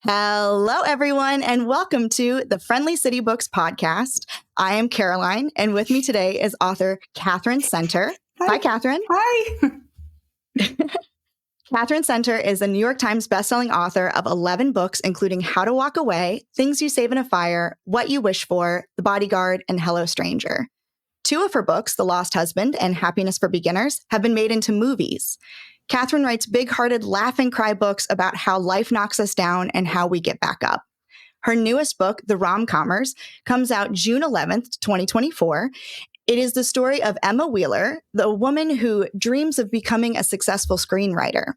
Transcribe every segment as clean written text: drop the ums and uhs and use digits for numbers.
Hello, everyone, and welcome to the Friendly City Books podcast. I am Caroline, and with me today is author Katherine Center. Hi, Katherine. Hi. Katherine Center is a New York Times bestselling author of 11 books, including How to Walk Away, Things You Save in a Fire, What You Wish For, The Bodyguard, and Hello, Stranger. 2 of her books, The Lost Husband and Happiness for Beginners, have been made into movies. Katherine writes big-hearted laugh and cry books about how life knocks us down and how we get back up. Her newest book, The Rom-commers, comes out June 11th, 2024. It is the story of Emma Wheeler, the woman who dreams of becoming a successful screenwriter.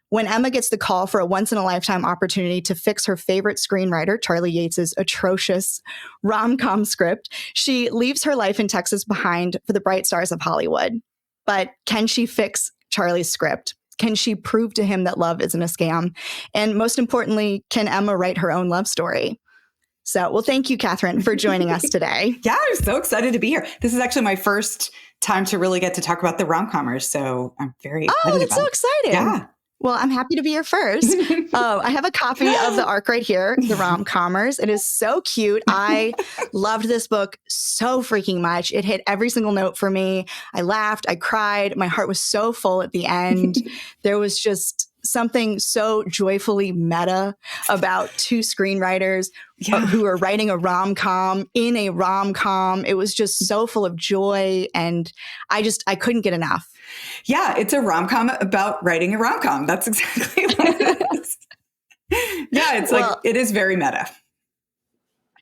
When Emma gets the call for a once-in-a-lifetime opportunity to fix her favorite screenwriter, Charlie Yates's atrocious rom-com script, she leaves her life in Texas behind for the bright stars of Hollywood. But can she fix Charlie's script? Can she prove to him that love isn't a scam? And most importantly, can Emma write her own love story? So, well, thank you, Katherine, for joining us today. Yeah, I'm so excited to be here. This is actually my first time to really get to talk about the rom-commers, so I'm very excited. Oh, that's so exciting. Yeah. Well, I'm happy to be here first. I have a copy of the ARC right here, The Rom-commers. It is so cute. I loved this book so freaking much. It hit every single note for me. I laughed. I cried. My heart was so full at the end. There was just something so joyfully meta about 2 screenwriters who are writing a rom-com in a rom-com. It was just so full of joy, and I couldn't get enough. Yeah, it's a rom-com about writing a rom-com. That's exactly what it is. Yeah, it's it is very meta.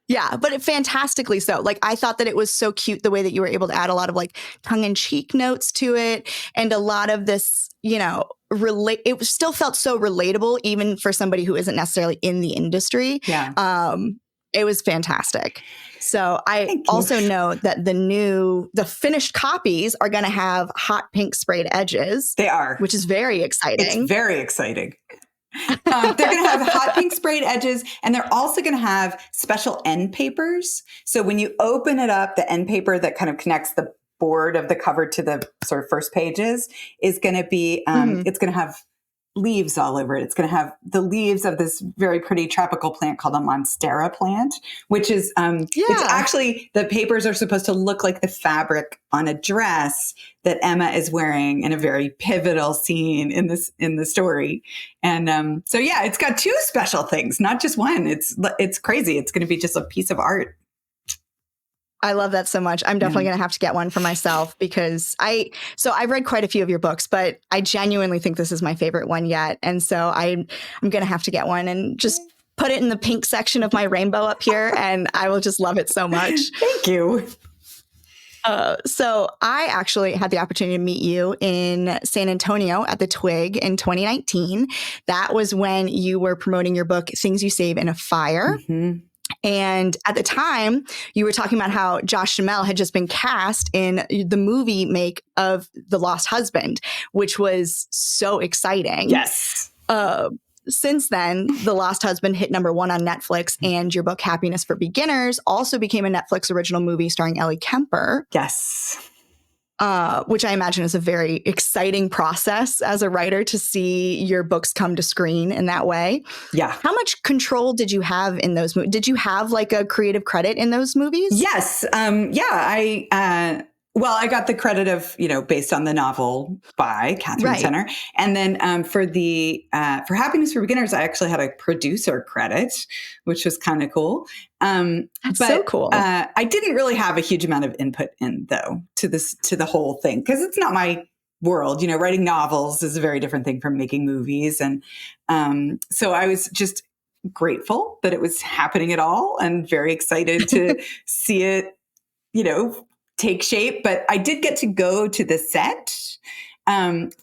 Yeah, but fantastically so. Like, I thought that it was so cute the way that you were able to add a lot of tongue-in-cheek notes to it, and a lot of this, it still felt so relatable, even for somebody who isn't necessarily in the industry. Yeah. It was fantastic. So I also know that the finished copies are going to have hot pink sprayed edges. They are. Which is very exciting. It's very exciting. They're going to have hot pink sprayed edges, and they're also going to have special end papers. So when you open it up, the end paper that kind of connects the board of the cover to the sort of first pages is going to be, it's going to have leaves all over it. It's going to have the leaves of this very pretty tropical plant called a monstera plant, which is, it's actually, the papers are supposed to look like the fabric on a dress that Emma is wearing in a very pivotal scene in the story. And so, yeah, it's got 2 special things, not just one. It's crazy. It's going to be just a piece of art. I love that so much. I'm definitely going to have to get one for myself because I've read quite a few of your books, but I genuinely think this is my favorite one yet. And so I'm going to have to get one and just put it in the pink section of my rainbow up here, and I will just love it so much. Thank you. So I actually had the opportunity to meet you in San Antonio at the Twig in 2019. That was when you were promoting your book, Things You Save in a Fire. Mm-hmm. And at the time, you were talking about how Josh Duhamel had just been cast in the movie make of The Lost Husband, which was so exciting. Yes. Since then, The Lost Husband hit #1 on Netflix, and your book, Happiness for Beginners, also became a Netflix original movie starring Ellie Kemper. Yes. Which I imagine is a very exciting process as a writer to see your books come to screen in that way. Yeah. How much control did you have in those movies? Did you have a creative credit in those movies? Yes. I got the credit of, based on the novel by Katherine Center. And then for Happiness for Beginners, I actually had a producer credit, which was kind of cool. That's so cool. I didn't really have a huge amount of input to the whole thing, because it's not my world. Writing novels is a very different thing from making movies. And so I was just grateful that it was happening at all, and very excited to see it, take shape. But I did get to go to the set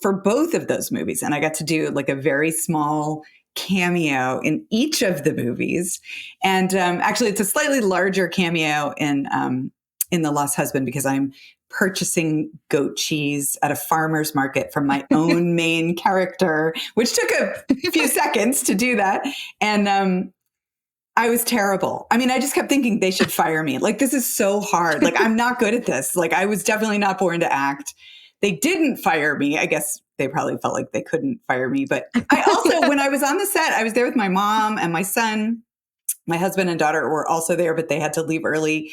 for both of those movies, and I got to do a very small cameo in each of the movies. And actually, it's a slightly larger cameo in The Lost Husband, because I'm purchasing goat cheese at a farmer's market from my own main character, which took a few seconds to do that. And I was terrible. I mean, I just kept thinking they should fire me. This is so hard. I'm not good at this. I was definitely not born to act. They didn't fire me, I guess, they probably felt like they couldn't fire me. But I also, when I was on the set, I was there with my mom and my son. My husband and daughter were also there, but they had to leave early.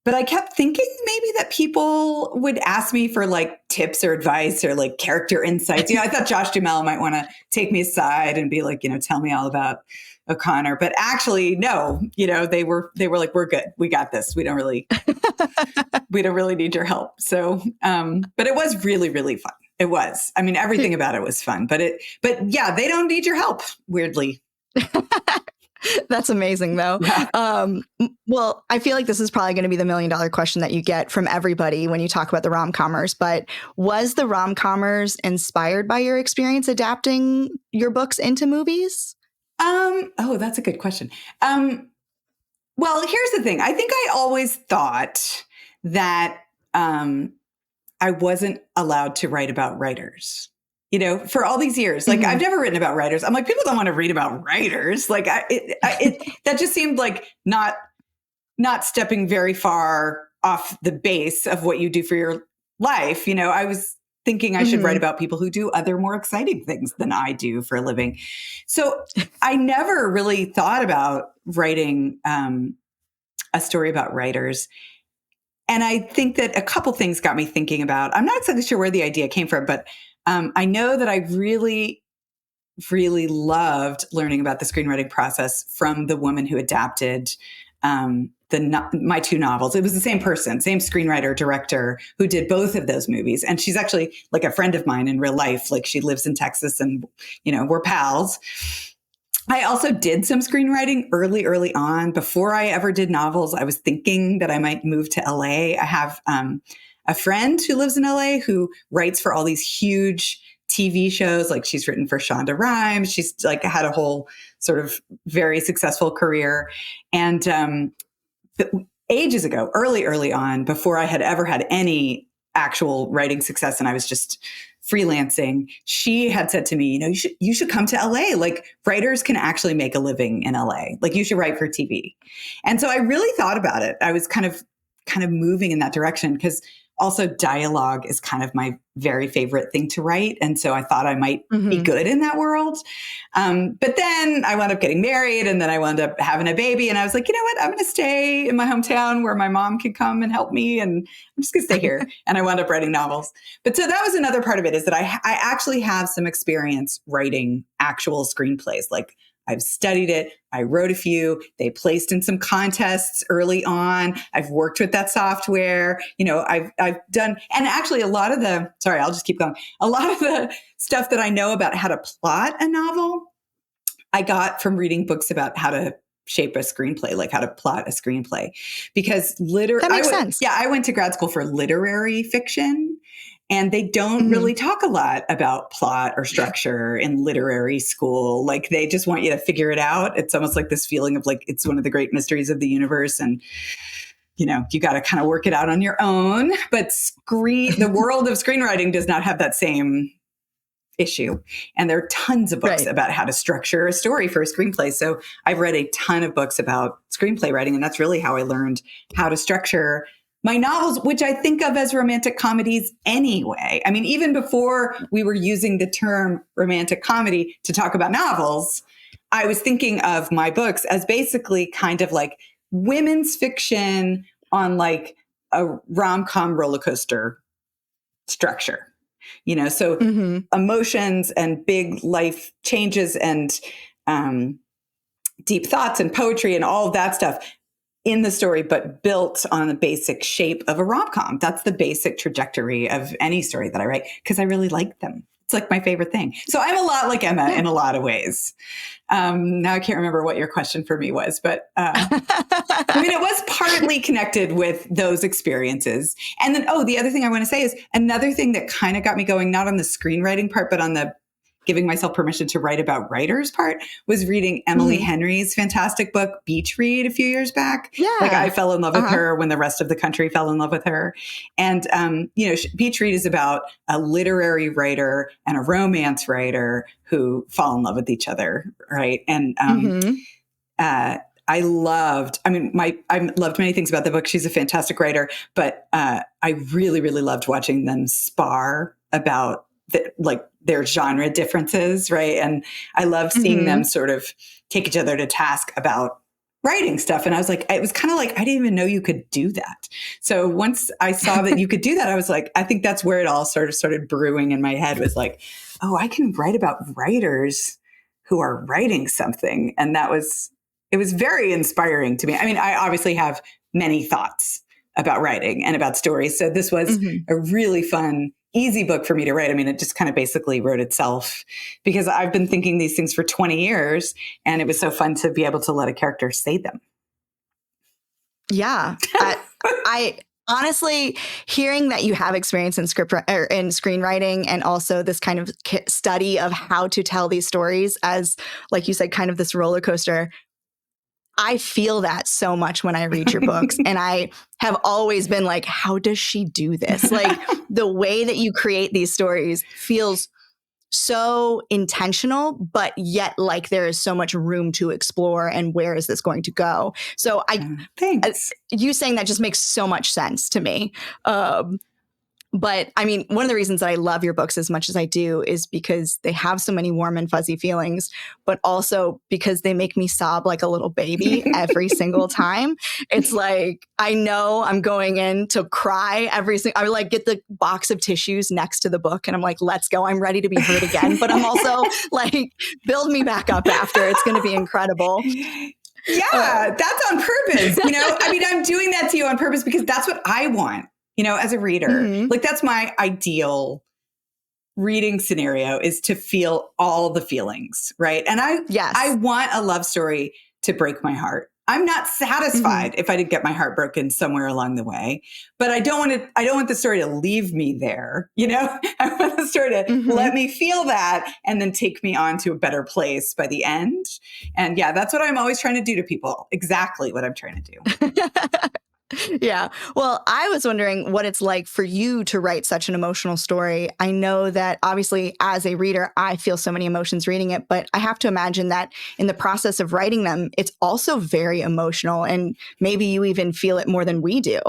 But I kept thinking maybe that people would ask me for like tips or advice or like character insights. I thought Josh Duhamel might want to take me aside and be like, tell me all about O'Connor. But actually, no, they were like, we're good. We got this. We don't really need your help. So, but it was really, really fun. It was. I mean, everything about it was fun. But yeah, they don't need your help, weirdly. That's amazing, though. Yeah. Well, I feel like this is probably going to be the $1 million question that you get from everybody when you talk about the rom-commers. But was the rom-commers inspired by your experience adapting your books into movies? Oh, that's a good question. Well, here's the thing. I think I always thought that I wasn't allowed to write about writers. For all these years, like I've never written about writers. I'm like, people don't want to read about writers. Like that just seemed like not stepping very far off the base of what you do for your life. I was thinking I should write about people who do other more exciting things than I do for a living. So I never really thought about writing a story about writers. And I think that a couple things got me thinking about, I'm not exactly sure where the idea came from, but I know that I really, really loved learning about the screenwriting process from the woman who adapted my two novels. It was the same person, same screenwriter, director who did both of those movies. And she's actually like a friend of mine in real life. Like she lives in Texas and, we're pals. I also did some screenwriting early on. Before I ever did novels, I was thinking that I might move to LA. I have a friend who lives in LA who writes for all these huge TV shows. Like she's written for Shonda Rhimes. She's like had a whole sort of very successful career. And ages ago, early on, before I had ever had any actual writing success and I was just freelancing, she had said to me, you should come to LA. Like writers can actually make a living in LA. Like you should write for TV. And so I really thought about it. I was kind of moving in that direction because also dialogue is kind of my very favorite thing to write. And so I thought I might be good in that world. But then I wound up getting married and then I wound up having a baby. And I was like, you know what? I'm going to stay in my hometown where my mom could come and help me. And I'm just going to stay here. And I wound up writing novels. But so that was another part of it is that I actually have some experience writing actual screenplays. Like I've studied it. I wrote a few. They placed in some contests early on. I've worked with that software. I've done, and actually a lot of I'll just keep going. A lot of the stuff that I know about how to plot a novel, I got from reading books about how to shape a screenplay, like how to plot a screenplay. Because that makes sense. Yeah, I went to grad school for literary fiction. And they don't really talk a lot about plot or structure in literary school. Like they just want you to figure it out. It's almost like this feeling of like, it's one of the great mysteries of the universe. And, you got to kind of work it out on your own. But the world of screenwriting does not have that same issue. And there are tons of books about how to structure a story for a screenplay. So I've read a ton of books about screenplay writing. And that's really how I learned how to structure my novels, which I think of as romantic comedies anyway. I mean, even before we were using the term romantic comedy to talk about novels, I was thinking of my books as basically kind of like women's fiction on like a rom-com roller coaster structure. So emotions and big life changes and deep thoughts and poetry and all of that stuff in the story, but built on the basic shape of a rom-com. That's the basic trajectory of any story that I write because I really like them. It's like my favorite thing. So I'm a lot like Emma in a lot of ways. Now I can't remember what your question for me was, but I mean, it was partly connected with those experiences. And then, the other thing I want to say is another thing that kind of got me going, not on the screenwriting part, but on the giving myself permission to write about writers part was reading Emily Henry's fantastic book, Beach Read, a few years back. Yeah. Like I fell in love with her when the rest of the country fell in love with her. And, Beach Read is about a literary writer and a romance writer who fall in love with each other. Right. And, I loved many things about the book. She's a fantastic writer, but I really, really loved watching them spar about like their genre differences, right? And I love seeing them sort of take each other to task about writing stuff. And I was like, it was kind of like, I didn't even know you could do that. So once I saw that you could do that, I was like, I think that's where it all sort of started brewing in my head, was like, oh, I can write about writers who are writing something. And it was very inspiring to me. I mean, I obviously have many thoughts about writing and about stories. So this was a really fun, easy book for me to write. I mean, it just kind of basically wrote itself, because I've been thinking these things for 20 years, and it was so fun to be able to let a character say them. Yeah. I honestly, hearing that you have experience in in screenwriting, and also this kind of study of how to tell these stories as, like you said, kind of this roller coaster, I feel that so much when I read your books. And I have always been like, how does she do this? Like, the way that you create these stories feels so intentional, but yet like there is so much room to explore, and where is this going to go? So Thanks. You saying that just makes so much sense to me. But I mean, one of the reasons that I love your books as much as I do is because they have so many warm and fuzzy feelings, but also because they make me sob like a little baby every single time. It's like, I know I'm going in to cry I like get the box of tissues next to the book, and I'm like, let's go. I'm ready to be hurt again. But I'm also like, build me back up after. It's going to be incredible. Yeah, that's on purpose. I mean, I'm doing that to you on purpose because that's what I want. As a reader, like that's my ideal reading scenario, is to feel all the feelings, right? And I want a love story to break my heart. I'm not satisfied if I didn't get my heart broken somewhere along the way, but I don't want the story to leave me there. I want the story to let me feel that and then take me on to a better place by the end. And yeah, that's what I'm always trying to do to people. Exactly what I'm trying to do. Yeah. Well, I was wondering what it's like for you to write such an emotional story. I know that obviously as a reader, I feel so many emotions reading it, but I have to imagine that in the process of writing them, it's also very emotional, and maybe you even feel it more than we do.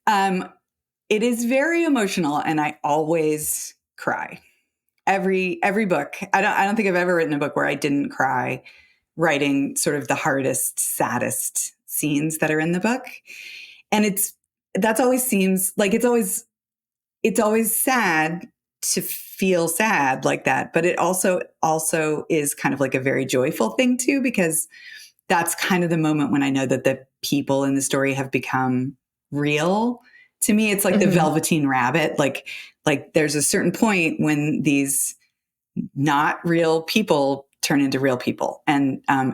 It is very emotional, and I always cry. Every book. I don't think I've ever written a book where I didn't cry writing sort of the hardest, saddest scenes that are in the book. And that's always seems like it's always sad to feel sad like that. But it also is kind of like a very joyful thing too, because that's kind of the moment when I know that the people in the story have become real. To me, it's like the Velveteen Rabbit. Like there's a certain point when these not real people turn into real people. And I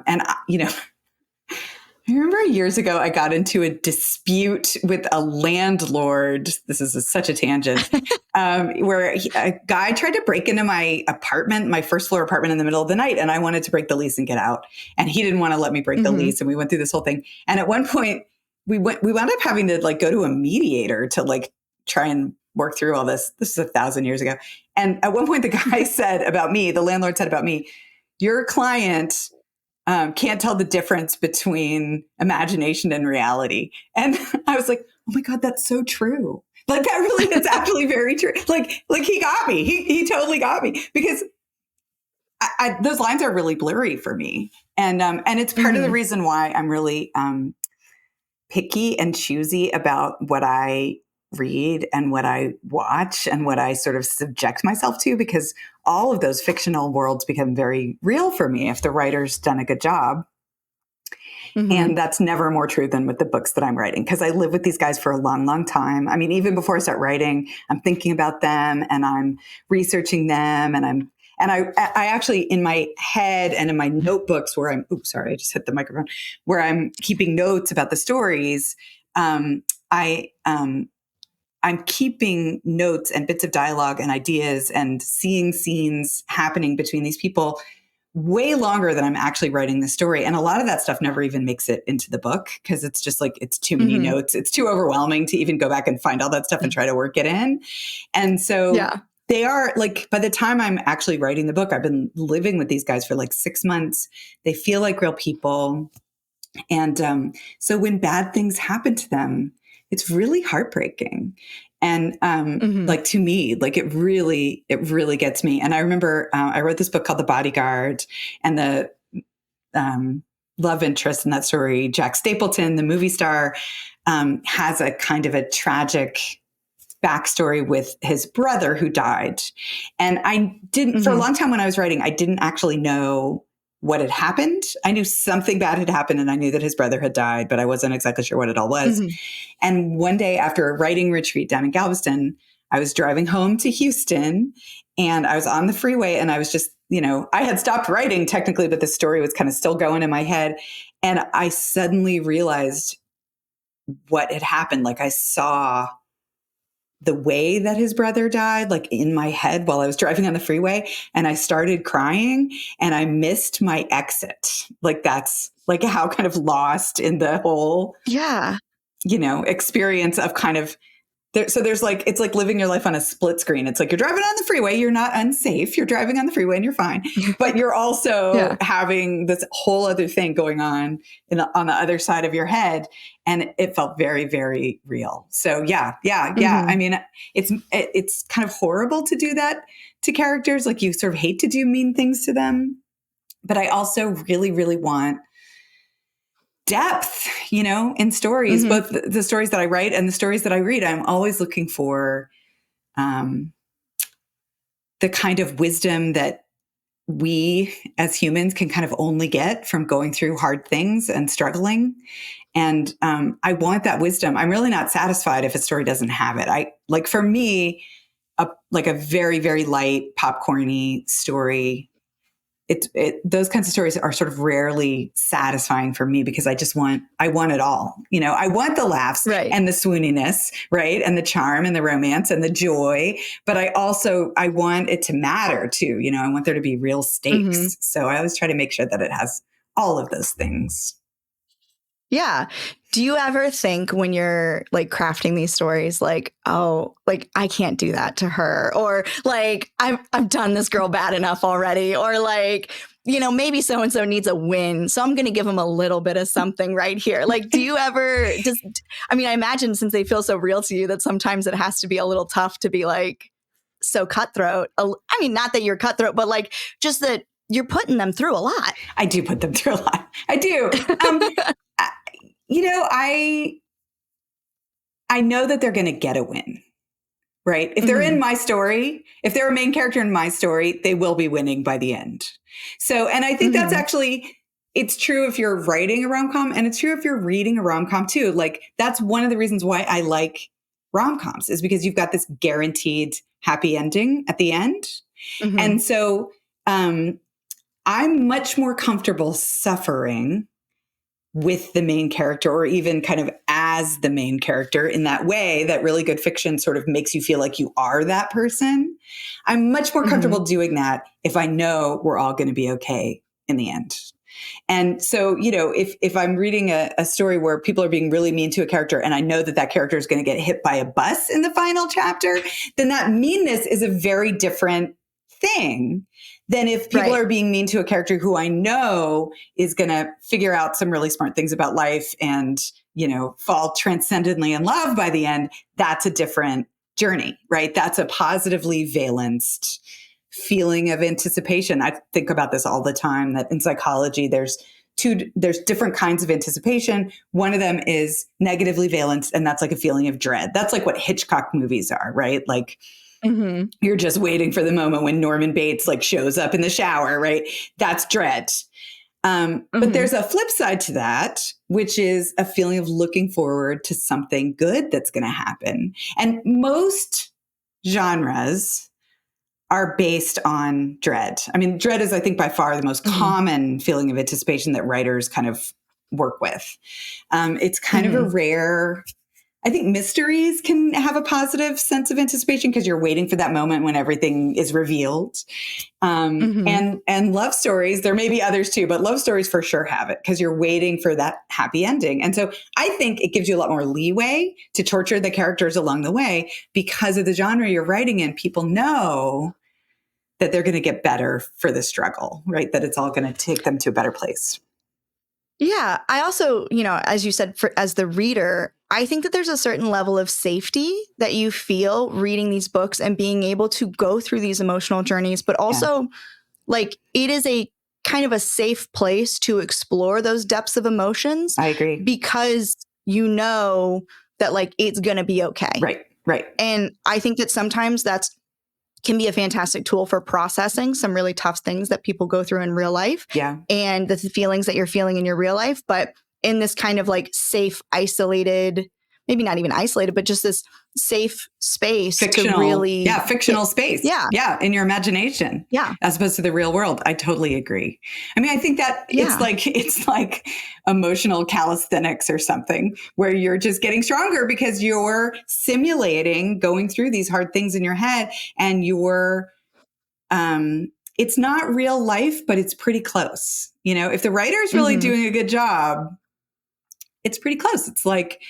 remember years ago, I got into a dispute with a landlord. This is such a tangent, where a guy tried to break into my apartment, my first floor apartment, in the middle of the night. And I wanted to break the lease and get out. And he didn't want to let me break the lease. And we went through this whole thing. And at one point, we wound up having to like go to a mediator to like try and work through all this. This is 1,000 years ago. And at one point, the guy said about me, the landlord said about me, your client can't tell the difference between imagination and reality. And I was like, oh my God, that's so true. Like that really is actually very true. Like he got me. He totally got me, because those lines are really blurry for me. And it's part of the reason why I'm really picky and choosy about what I read and what I watch and what I sort of subject myself to, because all of those fictional worlds become very real for me if the writer's done a good job. And that's never more true than with the books that I'm writing, because I live with these guys for a long, long time. I mean, even before I start writing, I'm thinking about them and I'm researching them, and I actually, in my head and in my notebooks where I just hit the microphone, where I'm keeping notes about the stories, I'm keeping notes and bits of dialogue and ideas and seeing scenes happening between these people way longer than I'm actually writing the story. And a lot of that stuff never even makes it into the book, because it's just like, it's too many notes. It's too overwhelming to even go back and find all that stuff and try to work it in. And so they are like, by the time I'm actually writing the book, I've been living with these guys for like 6 months. They feel like real people. And so when bad things happen to them, it's really heartbreaking. And Mhm. like to me, like it really gets me. And I remember I wrote this book called The Bodyguard, and the love interest in that story, Jack Stapleton, the movie star, has a kind of a tragic backstory with his brother who died. And I didn't, for a Mhm. long time when I was writing, I didn't actually know what had happened. I knew something bad had happened, and I knew that his brother had died, but I wasn't exactly sure what it all was. Mhm. And one day after a writing retreat down in Galveston, I was driving home to Houston, and I was on the freeway, and I was just, I had stopped writing technically, but the story was kind of still going in my head. And I suddenly realized what had happened. Like I saw the way that his brother died, like in my head while I was driving on the freeway, and I started crying, and I missed my exit. Like that's like how kind of lost in the whole, Yeah. experience of kind of so there's like, it's like living your life on a split screen. It's like you're driving on the freeway, you're not unsafe, you're driving on the freeway and you're fine, but you're also Yeah. having this whole other thing going on on the other side of your head. And it felt very, very real. So yeah. I Mhm. mean, it's kind of horrible to do that to characters. Like you sort of hate to do mean things to them. But I also really, really want depth, in stories, Mhm. both the stories that I write and the stories that I read. I'm always looking for um, the kind of wisdom that we as humans can kind of only get from going through hard things and struggling. And I want that wisdom. I'm really not satisfied if a story doesn't have it. I like, for me, like a very, very light popcorny story, those kinds of stories are sort of rarely satisfying for me, because I want it all. I want the laughs Right. and the swooniness, right? And the charm and the romance and the joy. But I want it to matter too. I want there to be real Mhm. stakes. So I always try to make sure that it has all of those things. Yeah. Do you ever think when you're like crafting these stories, like, oh, like I can't do that to her, or like I've done this girl bad enough already, or like, maybe so and so needs a win, so I'm going to give them a little bit of something right here. Like, do you ever just? I mean, I imagine since they feel so real to you that sometimes it has to be a little tough to be like so cutthroat. I mean, not that you're cutthroat, but like just that you're putting them through a lot. I do put them through a lot. I do. I- I know that they're going to get a win. Right? If they're in Mhm. my story, if they're a main character in my story, they will be winning by the end. So, and I think that's Mhm. actually, it's true if you're writing a rom-com, and it's true if you're reading a rom-com too. Like that's one of the reasons why I like rom-coms, is because you've got this guaranteed happy ending at the end. Mhm. And so, I'm much more comfortable suffering with the main character, or even kind of as the main character, in that way that really good fiction sort of makes you feel like you are that person. I'm much more Mhm. comfortable doing that if I know we're all going to be okay in the end. And so, if I'm reading a story where people are being really mean to a character, and I know that that character is going to get hit by a bus in the final chapter, then that meanness is a very different thing than if people Right. are being mean to a character who I know is going to figure out some really smart things about life and, fall transcendently in love by the end. There's a different journey, right? That's a positively valenced feeling of anticipation. I think about this all the time, that in psychology, there's different kinds of anticipation. One of them is negatively valenced, and that's like a feeling of dread. That's like what Hitchcock movies are, right? Like Mhm. you're just waiting for the moment when Norman Bates like shows up in the shower, right? That's dread. But Mhm. there's a flip side to that, which is a feeling of looking forward to something good that's going to happen. And most genres are based on dread. I mean, dread is, I think, by far the most Mhm. common feeling of anticipation that writers kind of work with. It's kind of a Mhm. rare, I think mysteries can have a positive sense of anticipation because you're waiting for that moment when everything is revealed. Mhm. And love stories, there may be others too, but love stories for sure have it because you're waiting for that happy ending. And so I think it gives you a lot more leeway to torture the characters along the way because of the genre you're writing in. People know that they're going to get better for the struggle, right? That it's all going to take them to a better place. Yeah. I also, as you said, as the reader, I think that there's a certain level of safety that you feel reading these books and being able to go through these emotional journeys, but also like it is a kind of a safe place to explore those depths of emotions. I agree. Because you know that like it's going to be okay. Right. And I think that sometimes that's can be a fantastic tool for processing some really tough things that people go through in real life. Yeah. And the feelings that you're feeling in your real life. But in this kind of like safe, isolated, maybe not even isolated, but just this safe space Fictional, to really. fictional space. Yeah. In your imagination. Yeah. As opposed to the real world. I totally agree. I mean, I think that it's like emotional calisthenics or something where you're just getting stronger because you're simulating going through these hard things in your head and you're, it's not real life, but it's pretty close. You know, if the writer's really doing a good job, it's pretty close. It's like,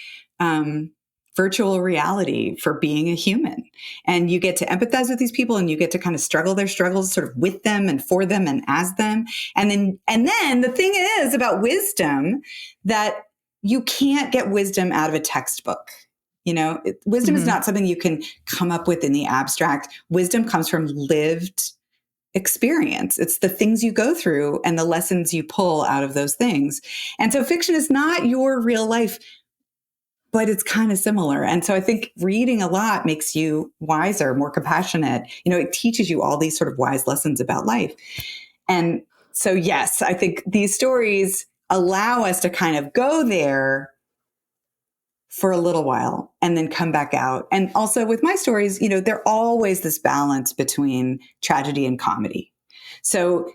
virtual reality for being a human. And you get to empathize with these people and you get to kind of struggle their struggles sort of with them and for them and as them. And then the thing is about wisdom that you can't get wisdom out of a textbook. You know, wisdom is not something you can come up with in the abstract. Wisdom comes from lived experience. It's the things you go through and the lessons you pull out of those things. And so fiction is not your real life, but it's kind of similar. And so I think reading a lot makes you wiser, more compassionate. You know, it teaches you all these sort of wise lessons about life. And so, yes, I think these stories allow us to kind of go there for a little while and then come back out. And also with my stories, you know, they're always this balance between tragedy and comedy. So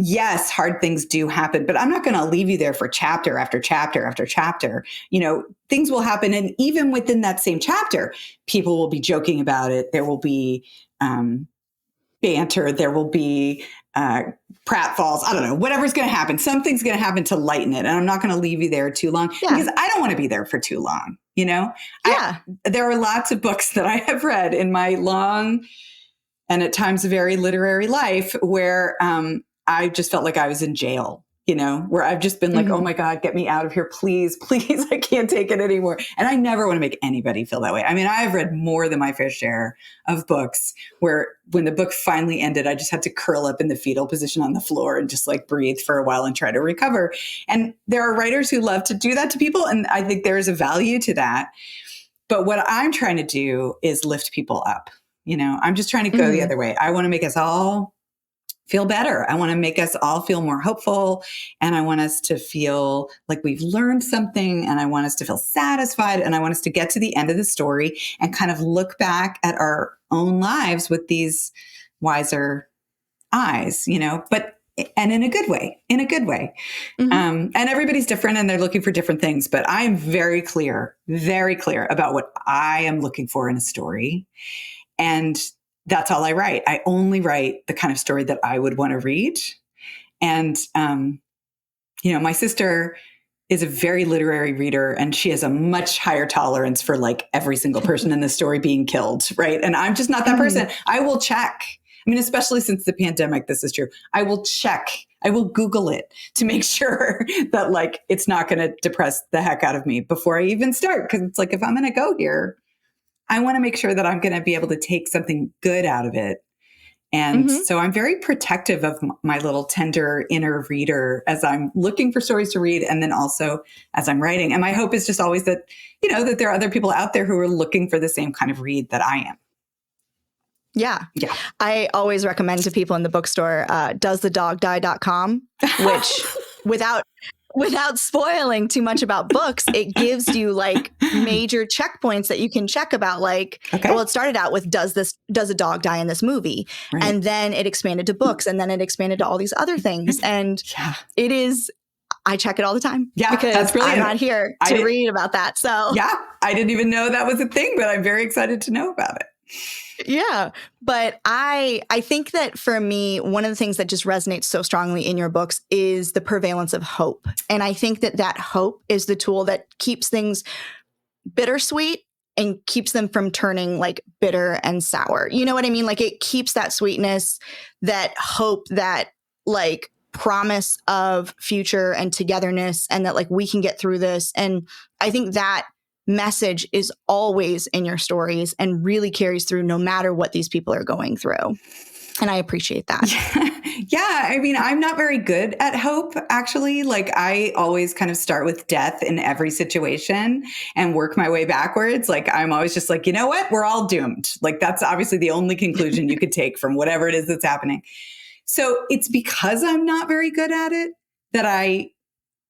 yes, hard things do happen, but I'm not going to leave you there for chapter after chapter after chapter. You know, things will happen. And even within that same chapter, people will be joking about it. There will be banter. There will be pratfalls. I don't know, whatever's going to happen. Something's going to happen to lighten it. And I'm not going to leave you there too long because I don't want to be there for too long. You know, there are lots of books that I have read in my long and at times a very literary life where I just felt like I was in jail, you know, where I've just been like, oh my God, get me out of here. Please, please. I can't take it anymore. And I never want to make anybody feel that way. I mean, I've read more than my fair share of books where when the book finally ended, I just had to curl up in the fetal position on the floor and just like breathe for a while and try to recover. And there are writers who love to do that to people. And I think there is a value to that. But what I'm trying to do is lift people up. You know, I'm just trying to go the other way. I want to make us all feel better. I want to make us all feel more hopeful. And I want us to feel like we've learned something. And I want us to feel satisfied. And I want us to get to the end of the story and kind of look back at our own lives with these wiser eyes, you know, and in a good way, and everybody's different and they're looking for different things. But I'm very clear about what I am looking for in a story. And that's all I write. I only write the kind of story that I would want to read. And, you know, my sister is a very literary reader and she has a much higher tolerance for like every single person in the story being killed. Right. And I'm just not that person. I will check. I mean, especially since the pandemic, this is true. I will check. I will Google it to make sure that like, it's not going to depress the heck out of me before I even start. Cause it's like, if I'm going to go here, I want to make sure that I'm going to be able to take something good out of it. And so I'm very protective of my little tender inner reader as I'm looking for stories to read. And then also as I'm writing. And my hope is just always that, you know, that there are other people out there who are looking for the same kind of read that I am. Yeah. I always recommend to people in the bookstore, doesthedogdie.com, which without spoiling too much about books, it gives you like major checkpoints that you can check about like, well, it started out with, does a dog die in this movie? Right. And then it expanded to books and then it expanded to all these other things. And it is, I check it all the time because that's brilliant. I'm not here to read about that. So I didn't even know that was a thing, but I'm very excited to know about it. Yeah. But I think that for me, one of the things that just resonates so strongly in your books is the prevalence of hope. And I think that hope is the tool that keeps things bittersweet and keeps them from turning like bitter and sour. You know what I mean? Like it keeps that sweetness, that hope, that like promise of future and togetherness and that like we can get through this. And I think that message is always in your stories and really carries through no matter what these people are going through. And I appreciate that. Yeah. I mean, I'm not very good at hope, actually. Like, I always kind of start with death in every situation and work my way backwards. Like, I'm always just like, you know what? We're all doomed. Like, that's obviously the only conclusion you could take from whatever it is that's happening. So it's because I'm not very good at it that I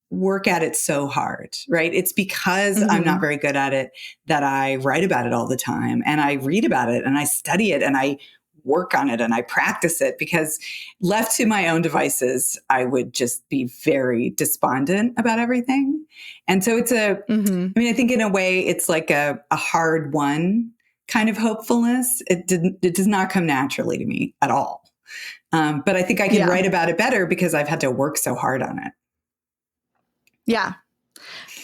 work at it so hard, right? It's because I'm not very good at it that I write about it all the time, and I read about it, and I study it, and I work on it, and I practice it, because left to my own devices, I would just be very despondent about everything. And so it's I mean, I think in a way it's like a hard won kind of hopefulness. It does not come naturally to me at all. But I think I can write about it better because I've had to work so hard on it. Yeah.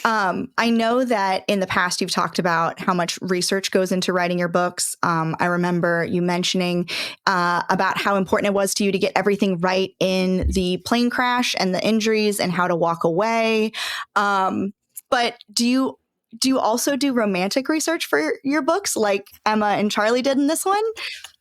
I know that in the past you've talked about how much research goes into writing your books. I remember you mentioning about how important it was to you to get everything right in the plane crash and the injuries and how to walk away. But do you also do romantic research for your books like Emma and Charlie did in this one?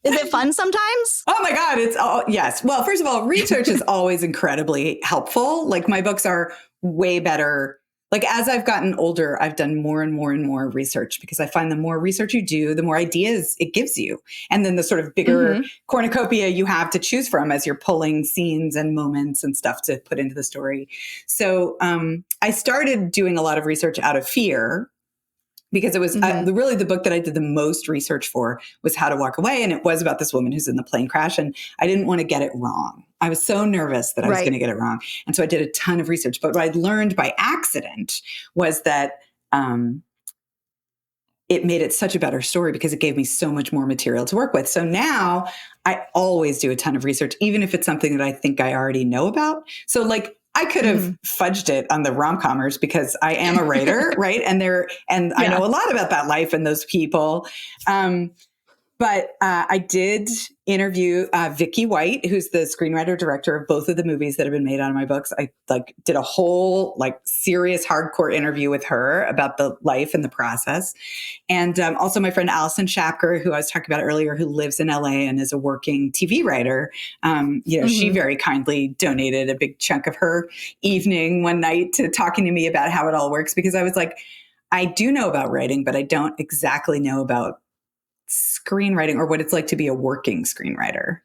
Is it fun sometimes? Oh my God, it's all, yes. Well, first of all, research is always incredibly helpful. Like, my books are way better. Like, as I've gotten older, I've done more and more and more research, because I find the more research you do, the more ideas it gives you. And then the sort of bigger cornucopia you have to choose from as you're pulling scenes and moments and stuff to put into the story. So I started doing a lot of research out of fear, because it was really the book that I did the most research for was How to Walk Away. And it was about this woman who's in the plane crash. And I didn't want to get it wrong. I was so nervous that I was going to get it wrong. And so I did a ton of research. But what I learned by accident was that it made it such a better story, because it gave me so much more material to work with. So now I always do a ton of research, even if it's something that I think I already know about. So, like, I could have fudged it on the Rom-commers, because I am a writer, right? And I know a lot about that life and those people. But I did interview Vicky White, who's the screenwriter director of both of the movies that have been made out of my books. I did a whole serious hardcore interview with her about the life and the process. And also my friend Allison Shapker, who I was talking about earlier, who lives in LA and is a working TV writer. She very kindly donated a big chunk of her evening one night to talking to me about how it all works, because I was like, I do know about writing, but I don't exactly know about screenwriting or what it's like to be a working screenwriter.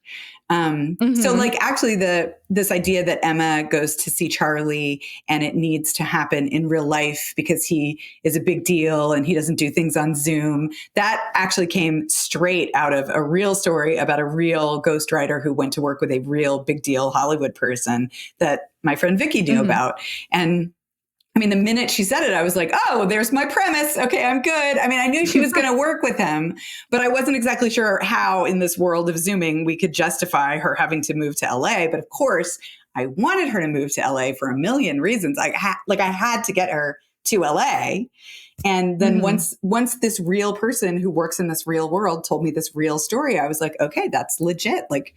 So actually this idea that Emma goes to see Charlie and it needs to happen in real life because he is a big deal and he doesn't do things on Zoom, that actually came straight out of a real story about a real ghostwriter who went to work with a real big deal Hollywood person that my friend Vicky knew about. And I mean, the minute she said it, I was like, oh, there's my premise. Okay, I'm good. I mean, I knew she was going to work with him, but I wasn't exactly sure how in this world of Zooming we could justify her having to move to LA. But of course, I wanted her to move to LA for a million reasons. I had to get her to LA. And then once this real person who works in this real world told me this real story, I was like, okay, that's legit. Like,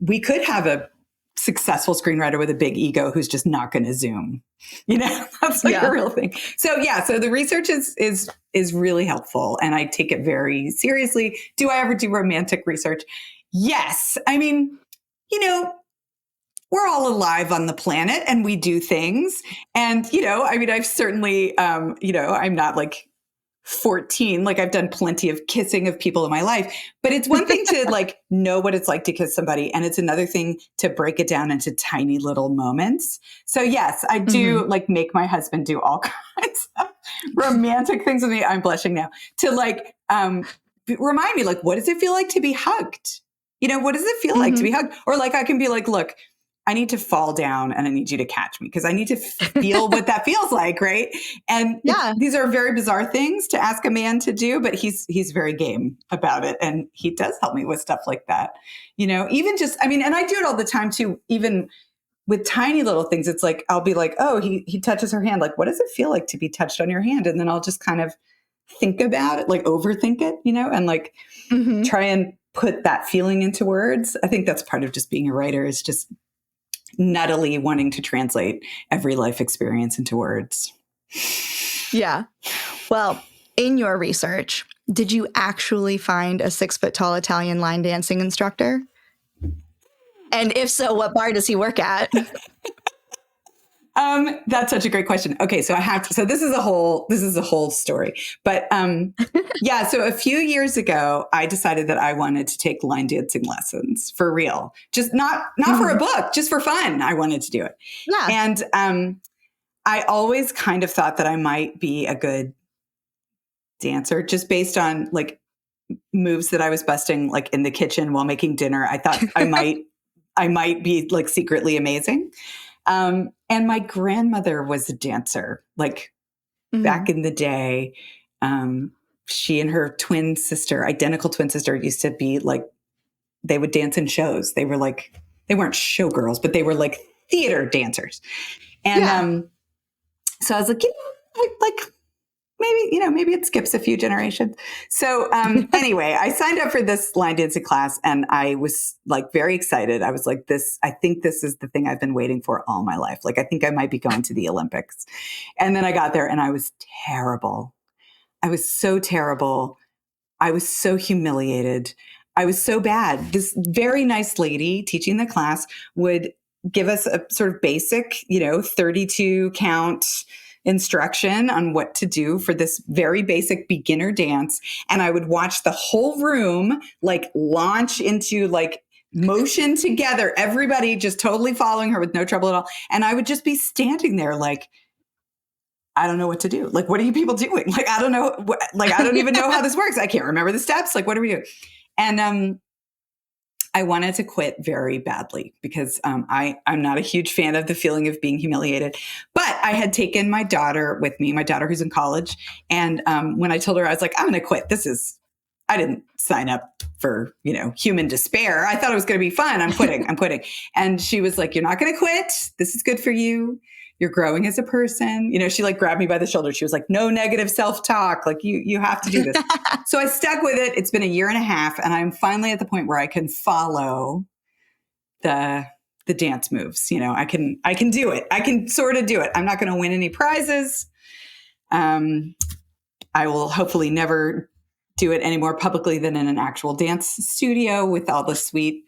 we could have a successful screenwriter with a big ego who's just not going to Zoom. That's a real thing. So so the research is really helpful, and I take it very seriously. Do I ever do romantic research? Yes. I mean, we're all alive on the planet and we do things. And, I've certainly, I'm not like 14, like I've done plenty of kissing of people in my life, but it's one thing to know what it's like to kiss somebody. And it's another thing to break it down into tiny little moments. So yes, I do make my husband do all kinds of romantic things with me. I'm blushing now to remind me, what does it feel like to be hugged? What does it feel like to be hugged? Or I can be like, look, I need to fall down and I need you to catch me because I need to feel what that feels like, right? And these are very bizarre things to ask a man to do, but he's very game about it. And he does help me with stuff like that. Even just, and I do it all the time too, even with tiny little things. It's like, I'll be like, oh, he touches her hand. Like, what does it feel like to be touched on your hand? And then I'll just kind of think about it, overthink it, and try and put that feeling into words. I think that's part of just being a writer, is just nuttily wanting to translate every life experience into words. Yeah. Well, in your research, did you actually find a 6-foot-tall Italian line dancing instructor? And if so, what bar does he work at? That's such a great question. Okay, so this is a whole story. But yeah, so a few years ago, I decided that I wanted to take line dancing lessons for real. Just not for a book, just for fun. I wanted to do it. Yeah. And I always kind of thought that I might be a good dancer just based on like moves that I was busting like in the kitchen while making dinner. I thought I might be like secretly amazing. And my grandmother was a dancer, like back in the day. She and her twin sister, identical twin sister, used to be like, they would dance in shows. They weren't showgirls, but they were like theater dancers. And so I was like, maybe it skips a few generations. So anyway, I signed up for this line dancing class and I was like very excited. I was like, I think this is the thing I've been waiting for all my life. Like, I think I might be going to the Olympics. And then I got there and I was terrible. I was so terrible. I was so humiliated. I was so bad. This very nice lady teaching the class would give us a sort of basic, 32 count instruction on what to do for this very basic beginner dance. And I would watch the whole room like launch into like motion together, everybody just totally following her with no trouble at all. And I would just be standing there like, I don't know what to do. Like, what are you people doing? Like, I don't know. I don't even know how this works. I can't remember the steps. Like, what are we doing? And I wanted to quit very badly because I'm not a huge fan of the feeling of being humiliated. But I had taken my daughter with me, my daughter who's in college. And when I told her, I was like, I'm going to quit. I didn't sign up for, human despair. I thought it was going to be fun. I'm quitting. And she was like, you're not going to quit. This is good for you. You're growing as a person. She like grabbed me by the shoulder. She was like, no negative self-talk. Like you have to do this. So I stuck with it. It's been 1.5 years and I'm finally at the point where I can follow the dance moves. I can do it. I can sort of do it. I'm not going to win any prizes. I will hopefully never do it any more publicly than in an actual dance studio with all the sweet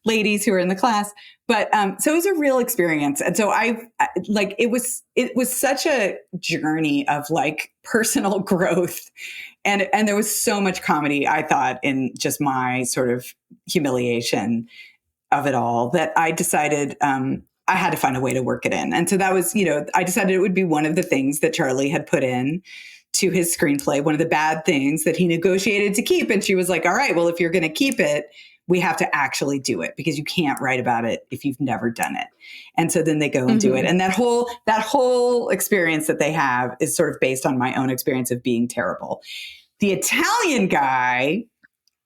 ladies who are in the class. But so it was a real experience. And so it was such a journey of like personal growth. And there was so much comedy, I thought, in just my sort of humiliation of it all that I decided I had to find a way to work it in. And so that was, I decided it would be one of the things that Charlie had put in to his screenplay, one of the bad things that he negotiated to keep. And she was like, all right, well, if you're going to keep it, we have to actually do it because you can't write about it if you've never done it. And so then they go and do it. And that whole experience that they have is sort of based on my own experience of being terrible. The Italian guy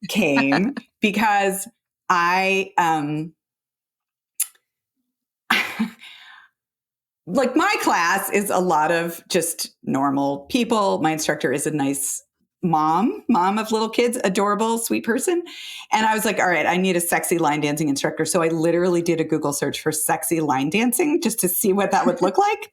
came because like my class is a lot of just normal people. My instructor is a nice mom of little kids, adorable, sweet person. And I was like, all right, I need a sexy line dancing instructor. So I literally did a Google search for sexy line dancing just to see what that would look like.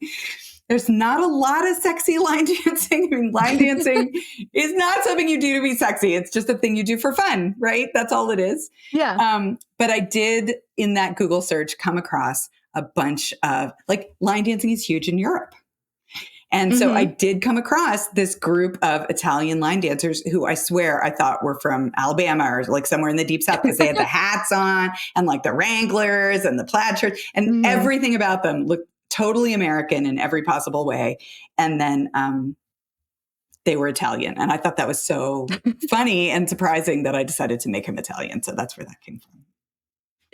There's not a lot of sexy line dancing. I mean, line dancing is not something you do to be sexy. It's just a thing you do for fun, right? That's all it is. Yeah. But I did, in that Google search, come across a bunch of, like, line dancing is huge in Europe. And so I did come across this group of Italian line dancers who I swear I thought were from Alabama or like somewhere in the deep South because they had the hats on and like the Wranglers and the plaid shirts and everything about them looked totally American in every possible way. And then they were Italian. And I thought that was so funny and surprising that I decided to make him Italian. So that's where that came from.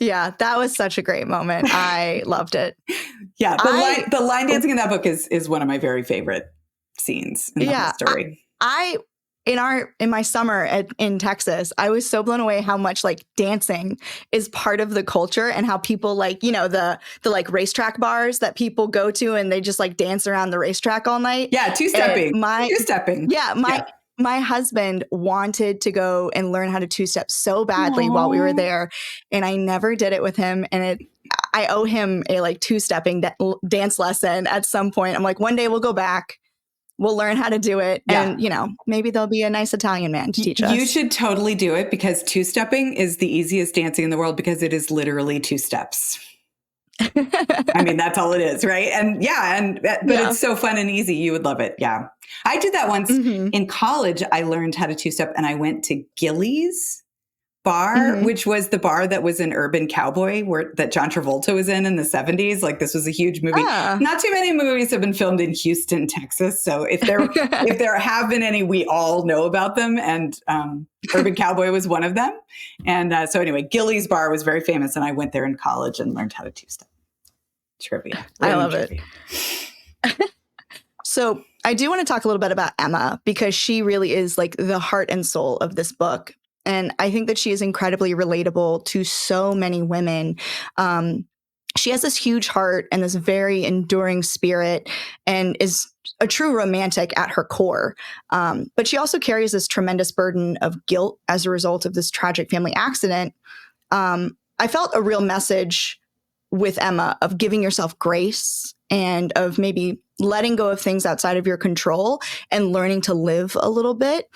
Yeah, that was such a great moment. I loved it. Yeah, the line dancing in that book is one of my very favorite scenes in the whole story. In my summer in Texas, I was so blown away how much like dancing is part of the culture and how people like, the like racetrack bars that people go to and they just like dance around the racetrack all night. Yeah, two-stepping. Yeah, my husband wanted to go and learn how to two-step so badly while we were there, and I never did it with him. And I owe him a like two-stepping dance lesson at some point. I'm like, one day we'll go back. we'll learn how to do it. Yeah. And, maybe there'll be a nice Italian man to teach us. You should totally do it, because two-stepping is the easiest dancing in the world, because it is literally 2 steps. I mean, that's all it is, right? And but it's so fun and easy. You would love it. Yeah. I did that once in college. I learned how to two-step, and I went to Gillies Bar, which was the bar that was in Urban Cowboy, that John Travolta was in the 70s. Like, this was a huge movie. Not too many movies have been filmed in Houston, Texas. So if there have been any, we all know about them. And Urban Cowboy was one of them. And so anyway, Gillies Bar was very famous. And I went there in college and learned how to two-step. Trivia. I love it. So I do want to talk a little bit about Emma, because she really is like the heart and soul of this book. And I think that she is incredibly relatable to so many women. She has this huge heart and this very enduring spirit, and is a true romantic at her core. But she also carries this tremendous burden of guilt as a result of this tragic family accident. I felt a real message with Emma of giving yourself grace, and of maybe letting go of things outside of your control and learning to live a little bit,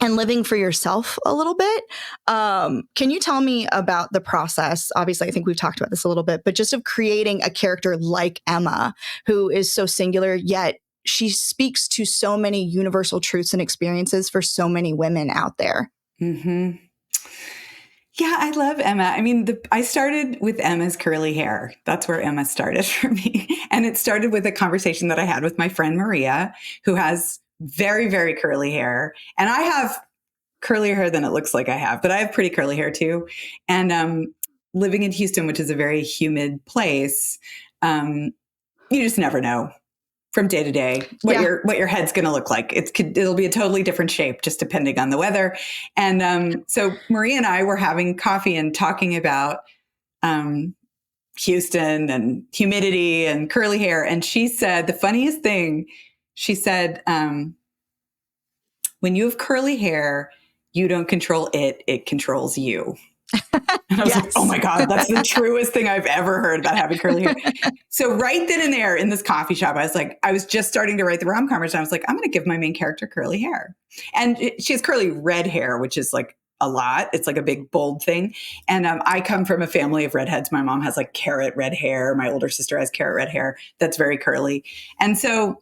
and living for yourself a little bit. Can you tell me about the process? Obviously, I think we've talked about this a little bit, but just of creating a character like Emma, who is so singular, yet she speaks to so many universal truths and experiences for so many women out there. Mm-hmm. Yeah, I love Emma. I mean, I started with Emma's curly hair. That's where Emma started for me. And it started with a conversation that I had with my friend Maria, who has very, very curly hair. And I have curlier hair than it looks like I have, but I have pretty curly hair too. And living in Houston, which is a very humid place, you just never know from day to day what your head's going to look like. It'll be a totally different shape just depending on the weather. And so Maria and I were having coffee and talking about Houston and humidity and curly hair. And she said the funniest thing. She said, when you have curly hair, you don't control it, it controls you. And I was like, oh my God, that's the truest thing I've ever heard about having curly hair. So right then and there in this coffee shop, I was just starting to write the rom-commers, and I was like, I'm going to give my main character curly hair. And she has curly red hair, which is like a lot. It's like a big, bold thing. And I come from a family of redheads. My mom has like carrot red hair. My older sister has carrot red hair. That's very curly. And so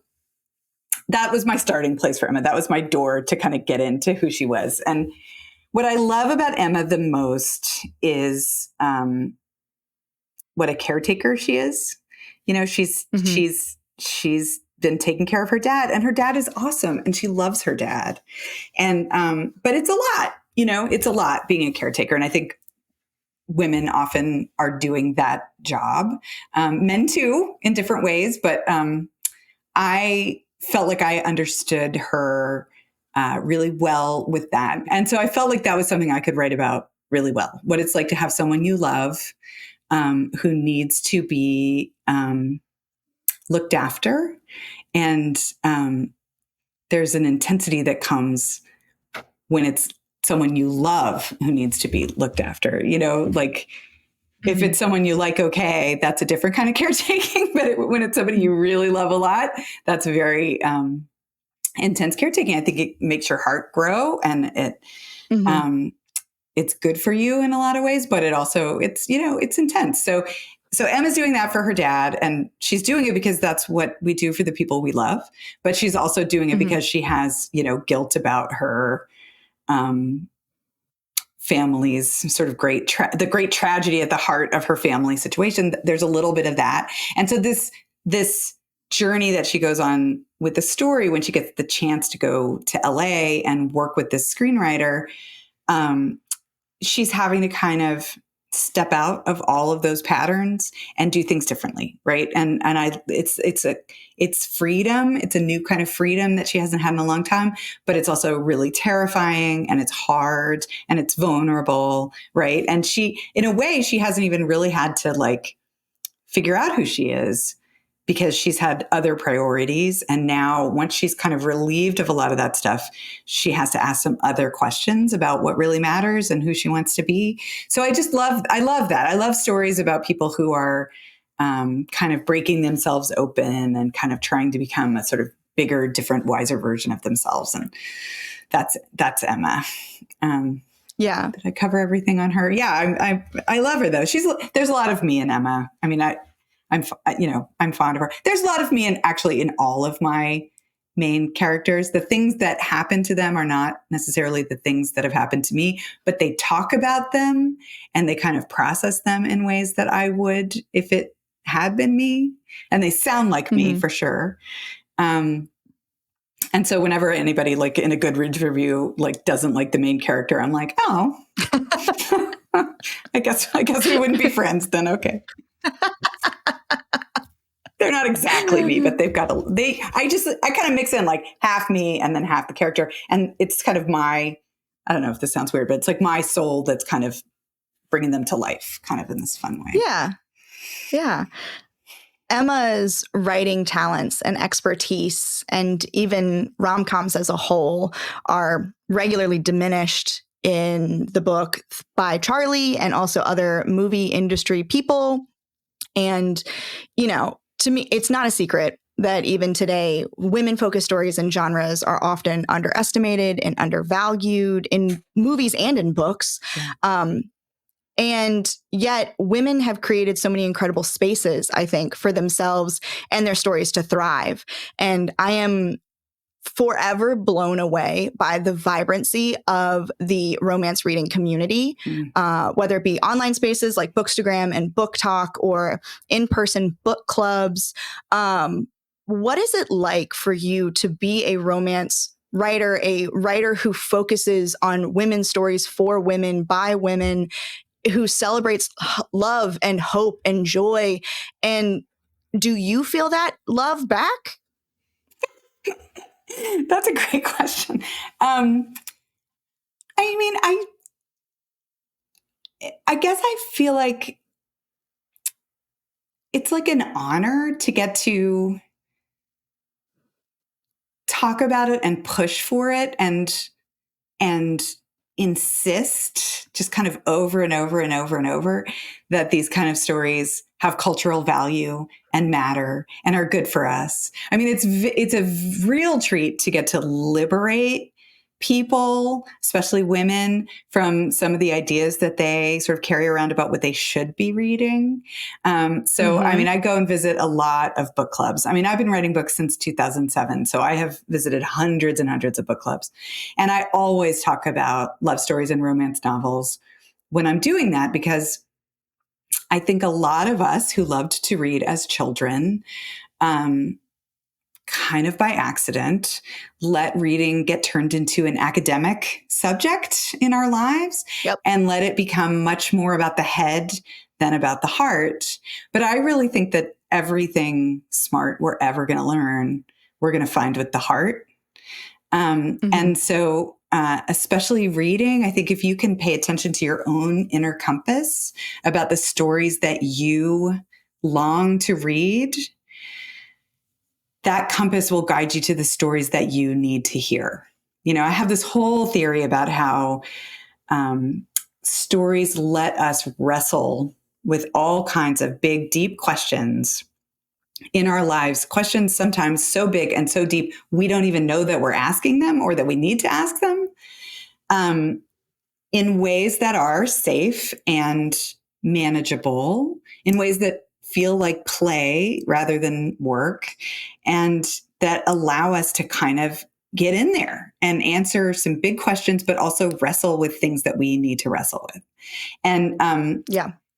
that was my starting place for Emma. That was my door to kind of get into who she was. And what I love about Emma the most is what a caretaker she is. She's been taking care of her dad, and her dad is awesome, and she loves her dad. And but it's a lot, it's a lot being a caretaker. And I think women often are doing that job, men too, in different ways. But I felt like I understood her really well with that. And so I felt like that was something I could write about really well, what it's like to have someone you love who needs to be looked after. And there's an intensity that comes when it's someone you love who needs to be looked after, if it's someone you like, okay, that's a different kind of caretaking. But when it's somebody you really love a lot, that's very intense caretaking. I think it makes your heart grow, and it's good for you in a lot of ways, but it's intense. So Emma's doing that for her dad, and she's doing it because that's what we do for the people we love. But she's also doing it because she has, guilt about her family's sort of the great tragedy at the heart of her family situation. There's a little bit of that. And so this journey that she goes on with the story, when she gets the chance to go to LA and work with this screenwriter, she's having to kind of step out of all of those patterns and do things differently. Right. And it's freedom. It's a new kind of freedom that she hasn't had in a long time, but it's also really terrifying, and it's hard, and it's vulnerable. Right. And in a way, she hasn't even really had to figure out who she is, because she's had other priorities. And now, once she's kind of relieved of a lot of that stuff, she has to ask some other questions about what really matters and who she wants to be. So I love that. I love stories about people who are kind of breaking themselves open and kind of trying to become a sort of bigger, different, wiser version of themselves. And that's Emma. Yeah. Did I cover everything on her? Yeah, I love her though. There's a lot of me in Emma. I mean, I'm fond of her. There's a lot of me in all of my main characters. The things that happen to them are not necessarily the things that have happened to me, but they talk about them and they kind of process them in ways that I would if it had been me. And they sound like me for sure. And so whenever anybody like in a Goodreads review like doesn't like the main character, I'm like, oh, I guess we wouldn't be friends then. Okay. They're not exactly me, but they've got I kind of mix in like half me and then half the character. And it's kind of I don't know if this sounds weird, but it's like my soul that's kind of bringing them to life kind of in this fun way. Yeah. Yeah. Emma's writing talents and expertise, and even rom-coms as a whole, are regularly diminished in the book by Charlie and also other movie industry people. And, to me, it's not a secret that even today, women-focused stories and genres are often underestimated and undervalued in movies and in books. Yeah. And yet women have created so many incredible spaces, I think, for themselves and their stories to thrive. And I am forever blown away by the vibrancy of the romance reading community, whether it be online spaces like Bookstagram and Book Talk or in-person book clubs. What is it like for you to be a romance writer, a writer who focuses on women's stories for women, by women, who celebrates love and hope and joy? And do you feel that love back? That's a great question. I mean, I guess I feel like it's like an honor to get to talk about it and push for it and insist just kind of over and over and over and over that these kind of stories have cultural value and matter and are good for us. I mean, it's a real treat to get to liberate people, especially women, from some of the ideas that they sort of carry around about what they should be reading. I mean, I go and visit a lot of book clubs. I mean, I've been writing books since 2007, so I have visited hundreds and hundreds of book clubs. And I always talk about love stories and romance novels when I'm doing that, because I think a lot of us who loved to read as children, kind of by accident, let reading get turned into an academic subject in our lives. Yep. And let it become much more about the head than about the heart. But I really think that everything smart we're ever going to learn, we're going to find with the heart. And so, especially reading, I think if you can pay attention to your own inner compass about the stories that you long to read, that compass will guide you to the stories that you need to hear. I have this whole theory about how stories let us wrestle with all kinds of big, deep questions in our lives, questions sometimes so big and so deep, we don't even know that we're asking them or that we need to ask them, in ways that are safe and manageable, in ways that feel like play rather than work, and that allow us to kind of get in there and answer some big questions, but also wrestle with things that we need to wrestle with. And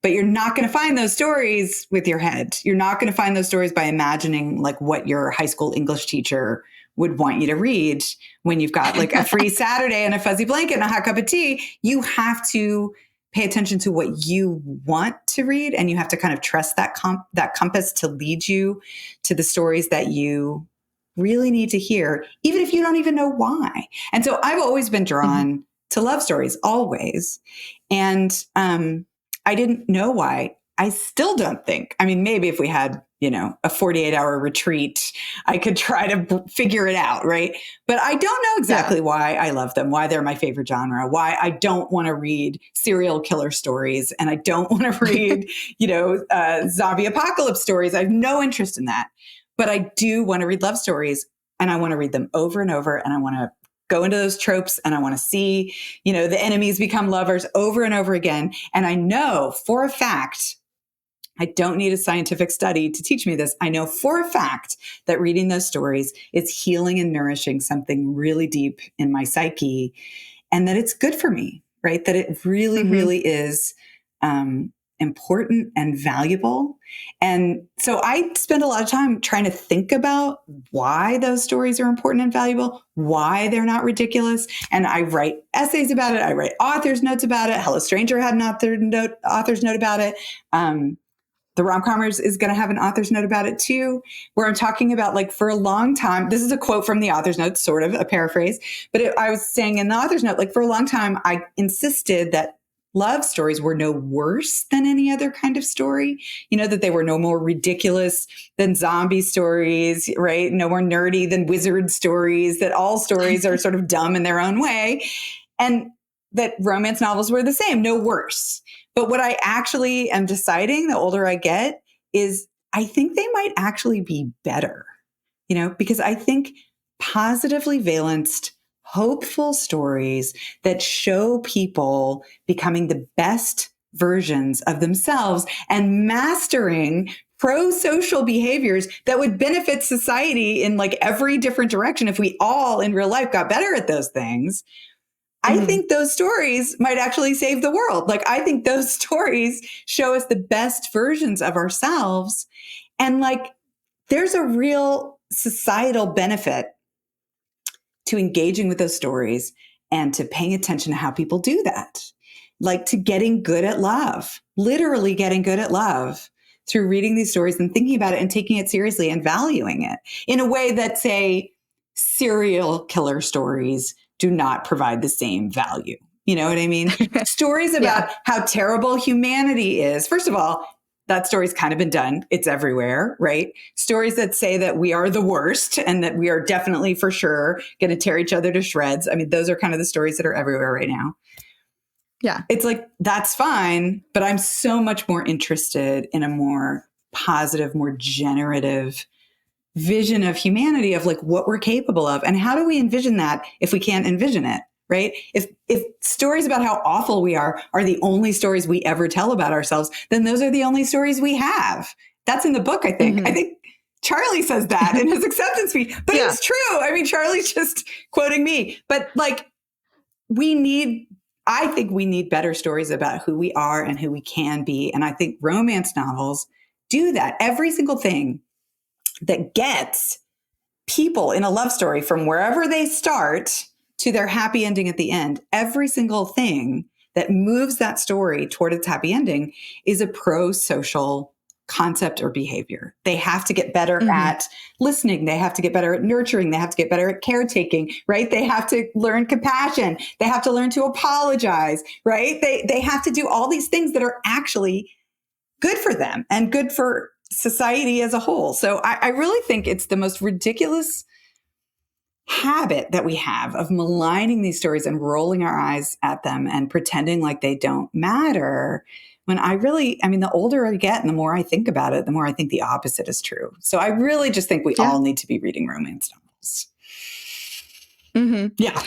but you're not going to find those stories with your head. You're not going to find those stories by imagining like what your high school English teacher would want you to read when you've got like a free Saturday and a fuzzy blanket and a hot cup of tea. You have to pay attention to what you want to read, and you have to kind of trust that compass to lead you to the stories that you really need to hear, even if you don't even know why. And so I've always been drawn to love stories, always. And I didn't know why. I still don't think. I mean, maybe if we had, a 48-hour retreat, I could try to figure it out, right? But I don't know exactly why I love them, why they're my favorite genre, why I don't want to read serial killer stories, and I don't want to read, zombie apocalypse stories. I have no interest in that. But I do want to read love stories and I want to read them over and over, and I want to go into those tropes, and I want to see, the enemies become lovers over and over again. And I know for a fact, I don't need a scientific study to teach me this. I know for a fact that reading those stories is healing and nourishing something really deep in my psyche, and that it's good for me, right? That it really, really is important and valuable. And so I spend a lot of time trying to think about why those stories are important and valuable, why they're not ridiculous. And I write essays about it. I write author's notes about it. Hello Stranger had an author's note about it. The Rom-commers is going to have an author's note about it too, where I'm talking about, like, for a long time, this is a quote from the author's note, sort of a paraphrase, but I was saying in the author's note, like, for a long time, I insisted that love stories were no worse than any other kind of story, that they were no more ridiculous than zombie stories, right? No more nerdy than wizard stories, that all stories are sort of dumb in their own way. And that romance novels were the same, no worse. But what I actually am deciding the older I get is I think they might actually be better, because I think positively valenced, hopeful stories that show people becoming the best versions of themselves and mastering pro-social behaviors that would benefit society in, like, every different direction if we all in real life got better at those things. I think those stories might actually save the world. Like, I think those stories show us the best versions of ourselves. And, like, there's a real societal benefit to engaging with those stories and to paying attention to how people do that. Like, to getting good at love, literally getting good at love through reading these stories and thinking about it and taking it seriously and valuing it in a way that, say, serial killer stories do not provide the same value. You know what I mean? Stories about how terrible humanity is. First of all, that story's kind of been done. It's everywhere, right? Stories that say that we are the worst and that we are definitely for sure going to tear each other to shreds. I mean, those are kind of the stories that are everywhere right now. Yeah. It's like, that's fine, but I'm so much more interested in a more positive, more generative vision of humanity, of, like, what we're capable of. And how do we envision that if we can't envision it, right? If stories about how awful we are the only stories we ever tell about ourselves, then those are the only stories we have. That's in the book, I think. I think Charlie says that in his acceptance speech, but it's true. I mean, Charlie's just quoting me, but, like, I think we need better stories about who we are and who we can be. And I think romance novels do that. Every single thing that gets people in a love story from wherever they start to their happy ending at the end, every single thing that moves that story toward its happy ending is a pro-social concept or behavior. They have to get better at listening. They have to get better at nurturing. They have to get better at caretaking, right? They have to learn compassion. They have to learn to apologize, right? They have to do all these things that are actually good for them and good for society as a whole. So I really think it's the most ridiculous habit that we have of maligning these stories and rolling our eyes at them and pretending like they don't matter. When the older I get and the more I think about it, the more I think the opposite is true. So I really just think we all need to be reading romance novels. Yeah.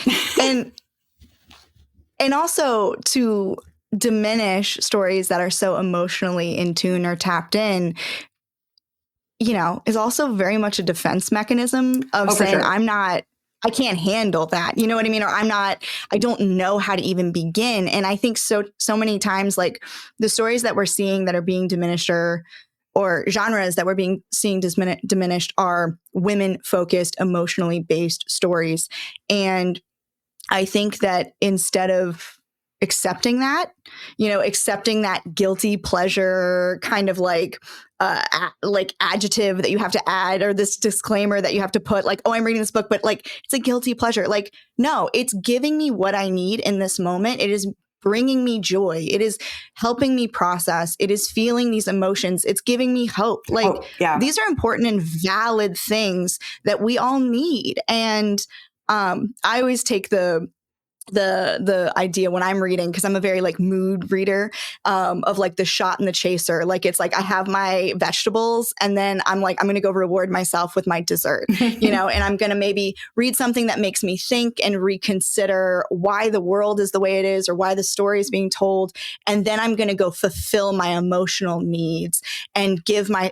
And also to diminish stories that are so emotionally in tune or tapped in, is also very much a defense mechanism of saying, sure, I can't handle that. You know what I mean? Or I don't know how to even begin. And I think so many times, like, the stories that we're seeing that are being diminished or genres that we're seeing diminished are women focused, emotionally based stories. And I think that instead of accepting that guilty pleasure kind of like adjective that you have to add, or this disclaimer that you have to put, like, oh, I'm reading this book, but, like, it's a guilty pleasure. Like, no, it's giving me what I need in this moment. It is bringing me joy. It is helping me process. It is feeling these emotions. It's giving me hope. Like, these are important and valid things that we all need. And I always take the the idea when I'm reading, because I'm a very like mood reader, of like the shot and the chaser. Like it's like I have my vegetables and then I'm like, I'm going to go reward myself with my dessert, and I'm going to maybe read something that makes me think and reconsider why the world is the way it is or why the story is being told. And then I'm going to go fulfill my emotional needs and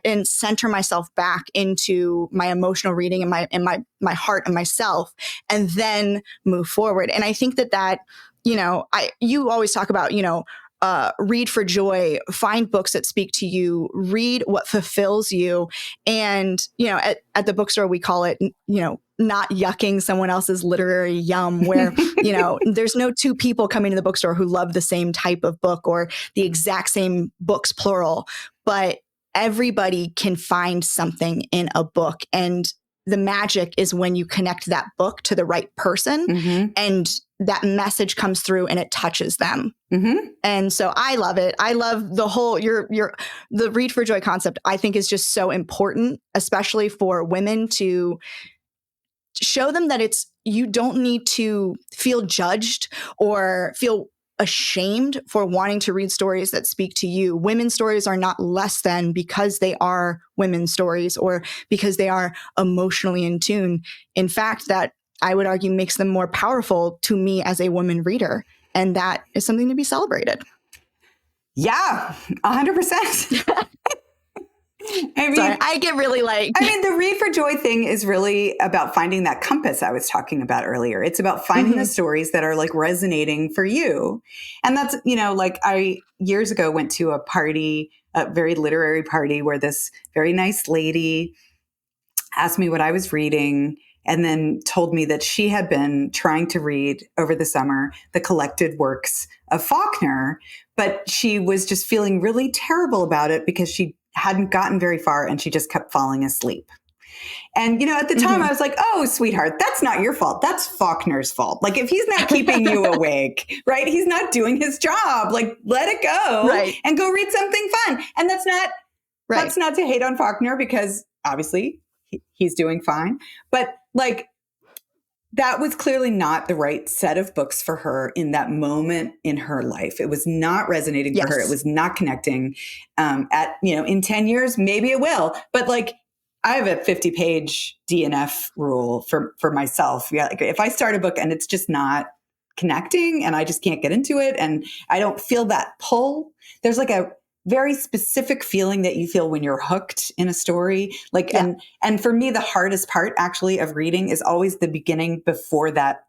and center myself back into my emotional reading and my heart and myself, and then move forward. And I think that, you always talk about, read for joy, find books that speak to you, read what fulfills you. And, at the bookstore, we call it, not yucking someone else's literary yum, where, there's no two people coming to the bookstore who love the same type of book or the exact same books, plural, but everybody can find something in a book. And the magic is when you connect that book to the right person and that message comes through and it touches them. And so I love it. I love the whole, the read for joy concept, I think is just so important, especially for women, to show them that you don't need to feel judged or feel ashamed for wanting to read stories that speak to you. Women's stories are not less than because they are women's stories or because they are emotionally in tune. In fact, that I would argue makes them more powerful to me as a woman reader. And that is something to be celebrated. Yeah, 100%. Sorry, I get really the read for joy thing is really about finding that compass I was talking about earlier. It's about finding the stories that are like resonating for you. And that's, I years ago went to a party, a very literary party, where this very nice lady asked me what I was reading and then told me that she had been trying to read over the summer the collected works of Faulkner, but she was just feeling really terrible about it because she hadn't gotten very far and she just kept falling asleep. And, at the time I was like, oh, sweetheart, that's not your fault. That's Faulkner's fault. Like, if he's not keeping you awake, right? He's not doing his job. Like, let it go and go read something fun. And that's not to hate on Faulkner, because obviously he's doing fine. But like, that was clearly not the right set of books for her in that moment in her life. It was not resonating for her. It was not connecting. In 10 years, maybe it will. But like, I have a 50-page DNF rule for myself. Yeah, like if I start a book and it's just not connecting and I just can't get into it and I don't feel that pull, there's like a very specific feeling that you feel when you're hooked in a story. Like, and for me, the hardest part actually of reading is always the beginning, before that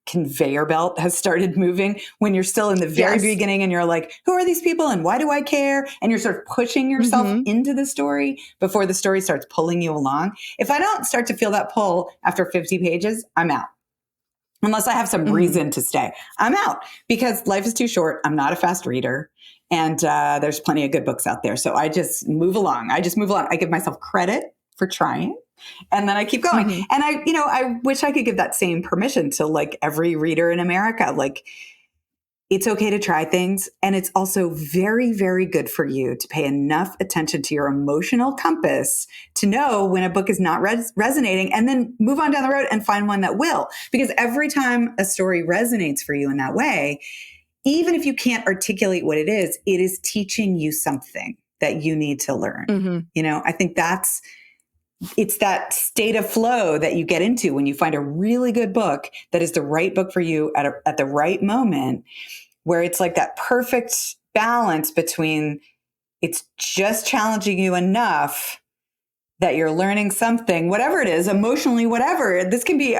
conveyor belt has started moving, when you're still in the very beginning and you're like, who are these people and why do I care? And you're sort of pushing yourself into the story before the story starts pulling you along. If I don't start to feel that pull after 50 pages, I'm out. Unless I have some reason to stay, I'm out, because life is too short. I'm not a fast reader. And there's plenty of good books out there. So I just move along. I give myself credit for trying. And then I keep going. And I wish I could give that same permission to like every reader in America. Like, it's okay to try things. And it's also very, very good for you to pay enough attention to your emotional compass to know when a book is not resonating, and then move on down the road and find one that will. Because every time a story resonates for you in that way, even if you can't articulate what it is teaching you something that you need to learn. I think it's that state of flow that you get into when you find a really good book that is the right book for you at the right moment, where it's like that perfect balance between it's just challenging you enough that you're learning something, whatever it is, emotionally, whatever. This can be,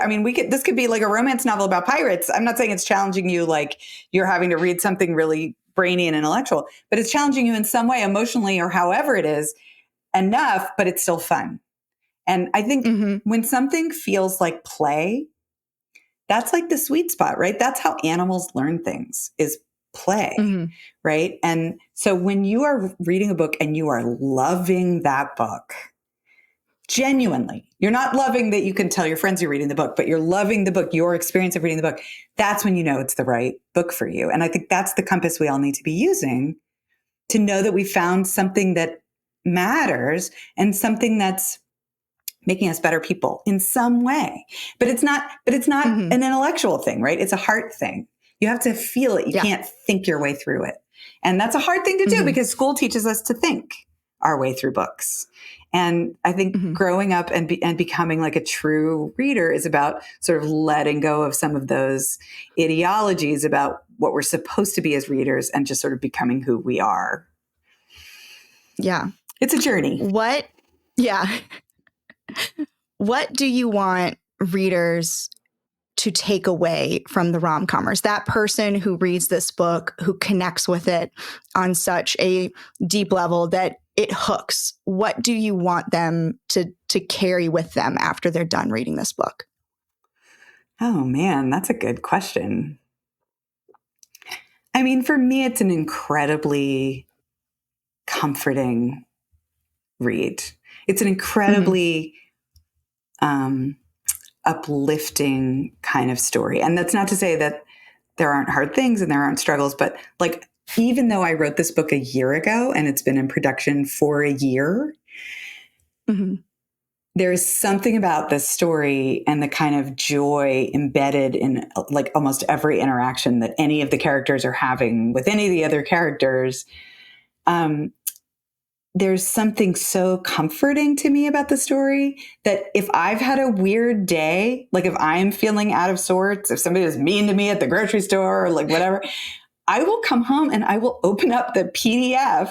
this could be like a romance novel about pirates. I'm not saying it's challenging you like you're having to read something really brainy and intellectual, but it's challenging you in some way, emotionally or however it is, enough, but it's still fun. And I think when something feels like play, that's like the sweet spot, right? That's how animals learn things, is play, right? And so when you are reading a book and you are loving that book, genuinely, you're not loving that you can tell your friends you're reading the book, but you're loving the book, your experience of reading the book, that's when you know it's the right book for you. And I think that's the compass we all need to be using to know that we found something that matters and something that's making us better people in some way. But it's not an intellectual thing, right? It's a heart thing. You have to feel it. You can't think your way through it. And that's a hard thing to do because school teaches us to think our way through books. And I think growing up and becoming like a true reader is about sort of letting go of some of those ideologies about what we're supposed to be as readers and just sort of becoming who we are. Yeah. It's a journey. What do you want readers to take away from the rom-commers? That person who reads this book, who connects with it on such a deep level that it hooks. What do you want them to carry with them after they're done reading this book? Oh man, that's a good question. I mean, for me, it's an incredibly comforting read. It's an incredibly uplifting kind of story. And that's not to say that there aren't hard things and there aren't struggles, but like, even though I wrote this book a year ago and it's been in production for a year, there's something about this story and the kind of joy embedded in like almost every interaction that any of the characters are having with any of the other characters. There's something so comforting to me about the story that if I've had a weird day, like if I'm feeling out of sorts, if somebody was mean to me at the grocery store or like whatever, I will come home and I will open up the PDF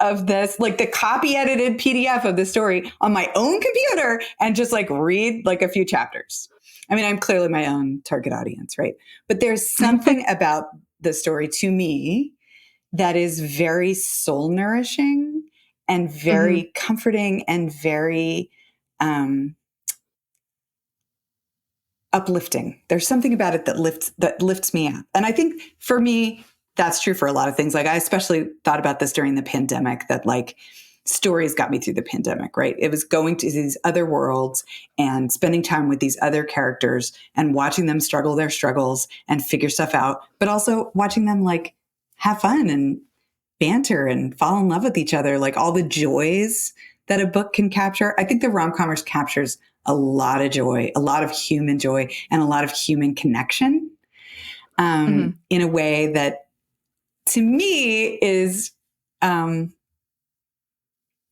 of this, like the copy edited PDF of the story on my own computer and just like read like a few chapters. I mean, I'm clearly my own target audience, right? But there's something about the story to me that is very soul nourishing and very comforting and very uplifting. There's something about it that lifts me up. And I think for me, that's true for a lot of things. Like I especially thought about this during the pandemic, that like stories got me through the pandemic, right? It was going to these other worlds and spending time with these other characters and watching them struggle their struggles and figure stuff out, but also watching them like have fun and banter and fall in love with each other, like all the joys that a book can capture. I think the rom-commers captures a lot of joy, a lot of human joy, and a lot of human connection in a way that to me is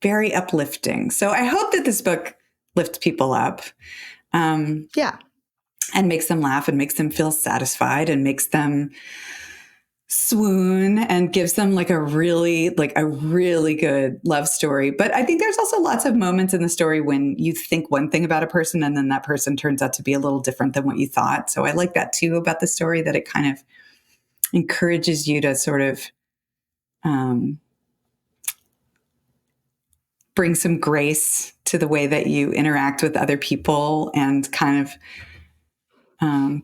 very uplifting. So I hope that this book lifts people up. And makes them laugh and makes them feel satisfied and makes them swoon and gives them like a really good love story. But I think there's also lots of moments in the story when you think one thing about a person and then that person turns out to be a little different than what you thought. So I like that too about the story, that it kind of encourages you to sort of bring some grace to the way that you interact with other people and kind of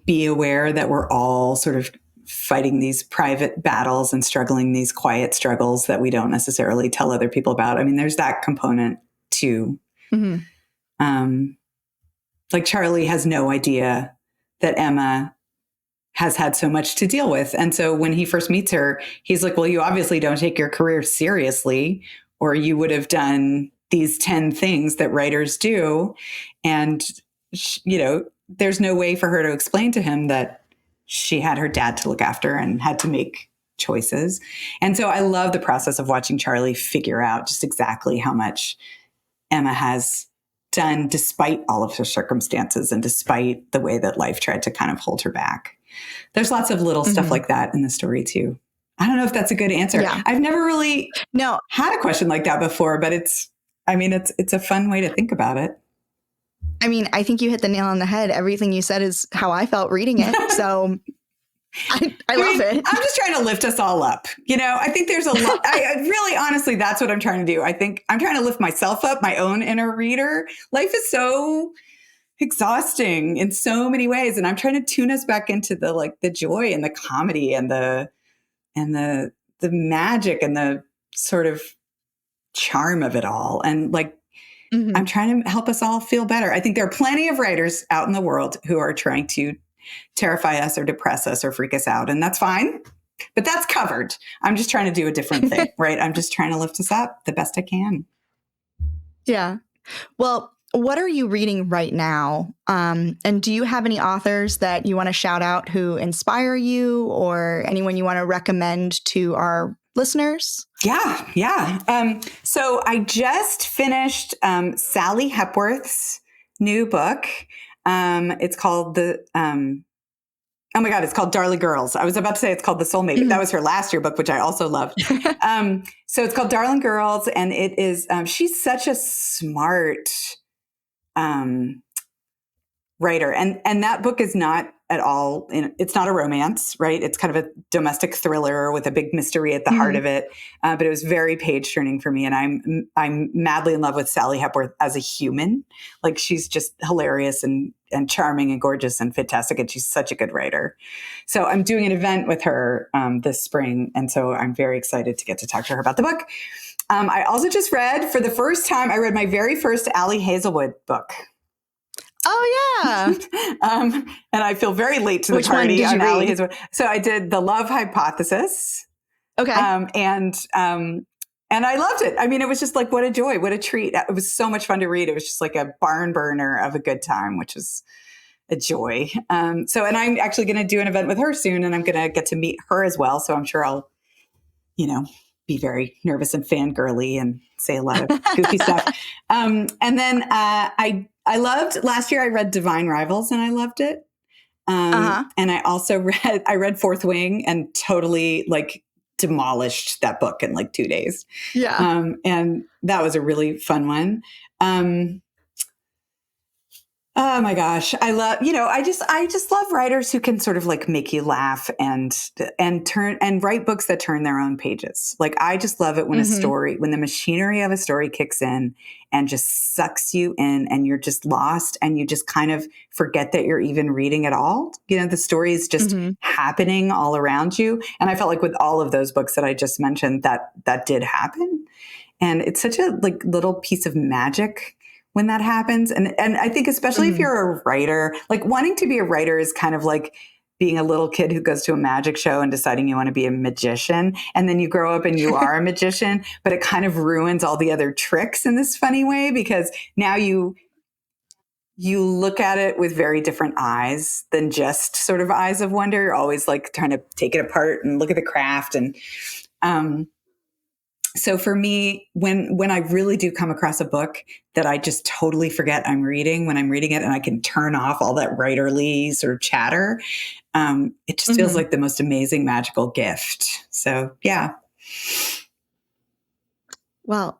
be aware that we're all sort of fighting these private battles and struggling these quiet struggles that we don't necessarily tell other people about. I mean, there's that component too. Like Charlie has no idea that Emma has had so much to deal with. And so when he first meets her, he's like, well, you obviously don't take your career seriously, or you would have done these 10 things that writers do. And, you know, there's no way for her to explain to him that she had her dad to look after and had to make choices. And so I love the process of watching Charlie figure out just exactly how much Emma has done despite all of her circumstances and despite the way that life tried to kind of hold her back. There's lots of little stuff like that in the story too. I don't know if that's a good answer. Yeah. I've never really had a question like that before, but it's a fun way to think about it. I mean, I think you hit the nail on the head. Everything you said is how I felt reading it. So I love it. I'm just trying to lift us all up. You know, I think there's a lot. I really, honestly, that's what I'm trying to do. I think I'm trying to lift myself up, my own inner reader. Life is so exhausting in so many ways. And I'm trying to tune us back into the joy and the comedy and the magic and the sort of charm of it all. And like, I'm trying to help us all feel better. I think there are plenty of writers out in the world who are trying to terrify us or depress us or freak us out. And that's fine, but that's covered. I'm just trying to do a different thing, right? I'm just trying to lift us up the best I can. Yeah. Well, what are you reading right now? And do you have any authors that you want to shout out who inspire you, or anyone you want to recommend to our listeners? Yeah. So I just finished Sally Hepworth's new book. It's called oh my God, it's called Darling Girls. I was about to say it's called The Soulmate. Mm-hmm. That was her last year book, which I also loved. So it's called Darling Girls, and it is, she's such a smart writer. And that book is not at all, it's not a romance, right? It's kind of a domestic thriller with a big mystery at the heart of it. But it was very page turning for me. And I'm madly in love with Sally Hepworth as a human. Like, she's just hilarious and charming and gorgeous and fantastic. And she's such a good writer. So I'm doing an event with her this spring. And so I'm very excited to get to talk to her about the book. I also just read, for the first time, I read my very first Allie Hazelwood book. Oh, yeah. And I feel very late to the Which party. one did you read? Hazelwood. So I did The Love Hypothesis. Okay. And I loved it. I mean, it was just like, what a joy, what a treat. It was so much fun to read. It was just like a barn burner of a good time, which is a joy. And I'm actually going to do an event with her soon, and I'm going to get to meet her as well. So I'm sure I'll, be very nervous and fangirly and say a lot of goofy stuff. And then I loved, last year I read Divine Rivals, and I loved it. And I also read Fourth Wing, and totally like demolished that book in like 2 days. Yeah. And that was a really fun one. Oh my gosh. I love, I just love writers who can sort of like make you laugh and write books that turn their own pages. Like, I just love it when when the machinery of a story kicks in and just sucks you in, and you're just lost, and you just kind of forget that you're even reading at all. The story is just happening all around you. And I felt like with all of those books that I just mentioned, that did happen. And it's such a like little piece of magic when that happens. And I think especially if you're a writer, like, wanting to be a writer is kind of like being a little kid who goes to a magic show and deciding you want to be a magician. And then you grow up and you are a magician, but it kind of ruins all the other tricks in this funny way, because now you look at it with very different eyes than just sort of eyes of wonder. You're always like trying to take it apart and look at the craft. And, so for me, when I really do come across a book that I just totally forget I'm reading when I'm reading it, and I can turn off all that writerly sort of chatter, it just feels like the most amazing, magical gift. So, yeah. Well,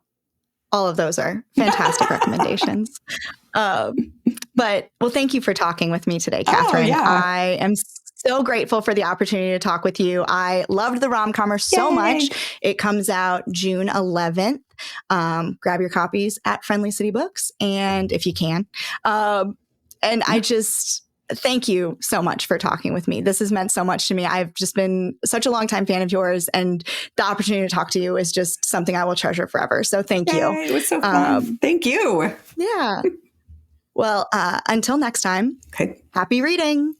all of those are fantastic recommendations. Thank you for talking with me today, Katherine. Oh, yeah. I am so grateful for the opportunity to talk with you. I loved the Rom-commers so much. It comes out June 11th. Grab your copies at Friendly City Books, and if you can. And I just thank you so much for talking with me. This has meant so much to me. I've just been such a longtime fan of yours, and the opportunity to talk to you is just something I will treasure forever. So thank you. It was so fun. Thank you. Yeah. Well, until next time, Okay. happy reading.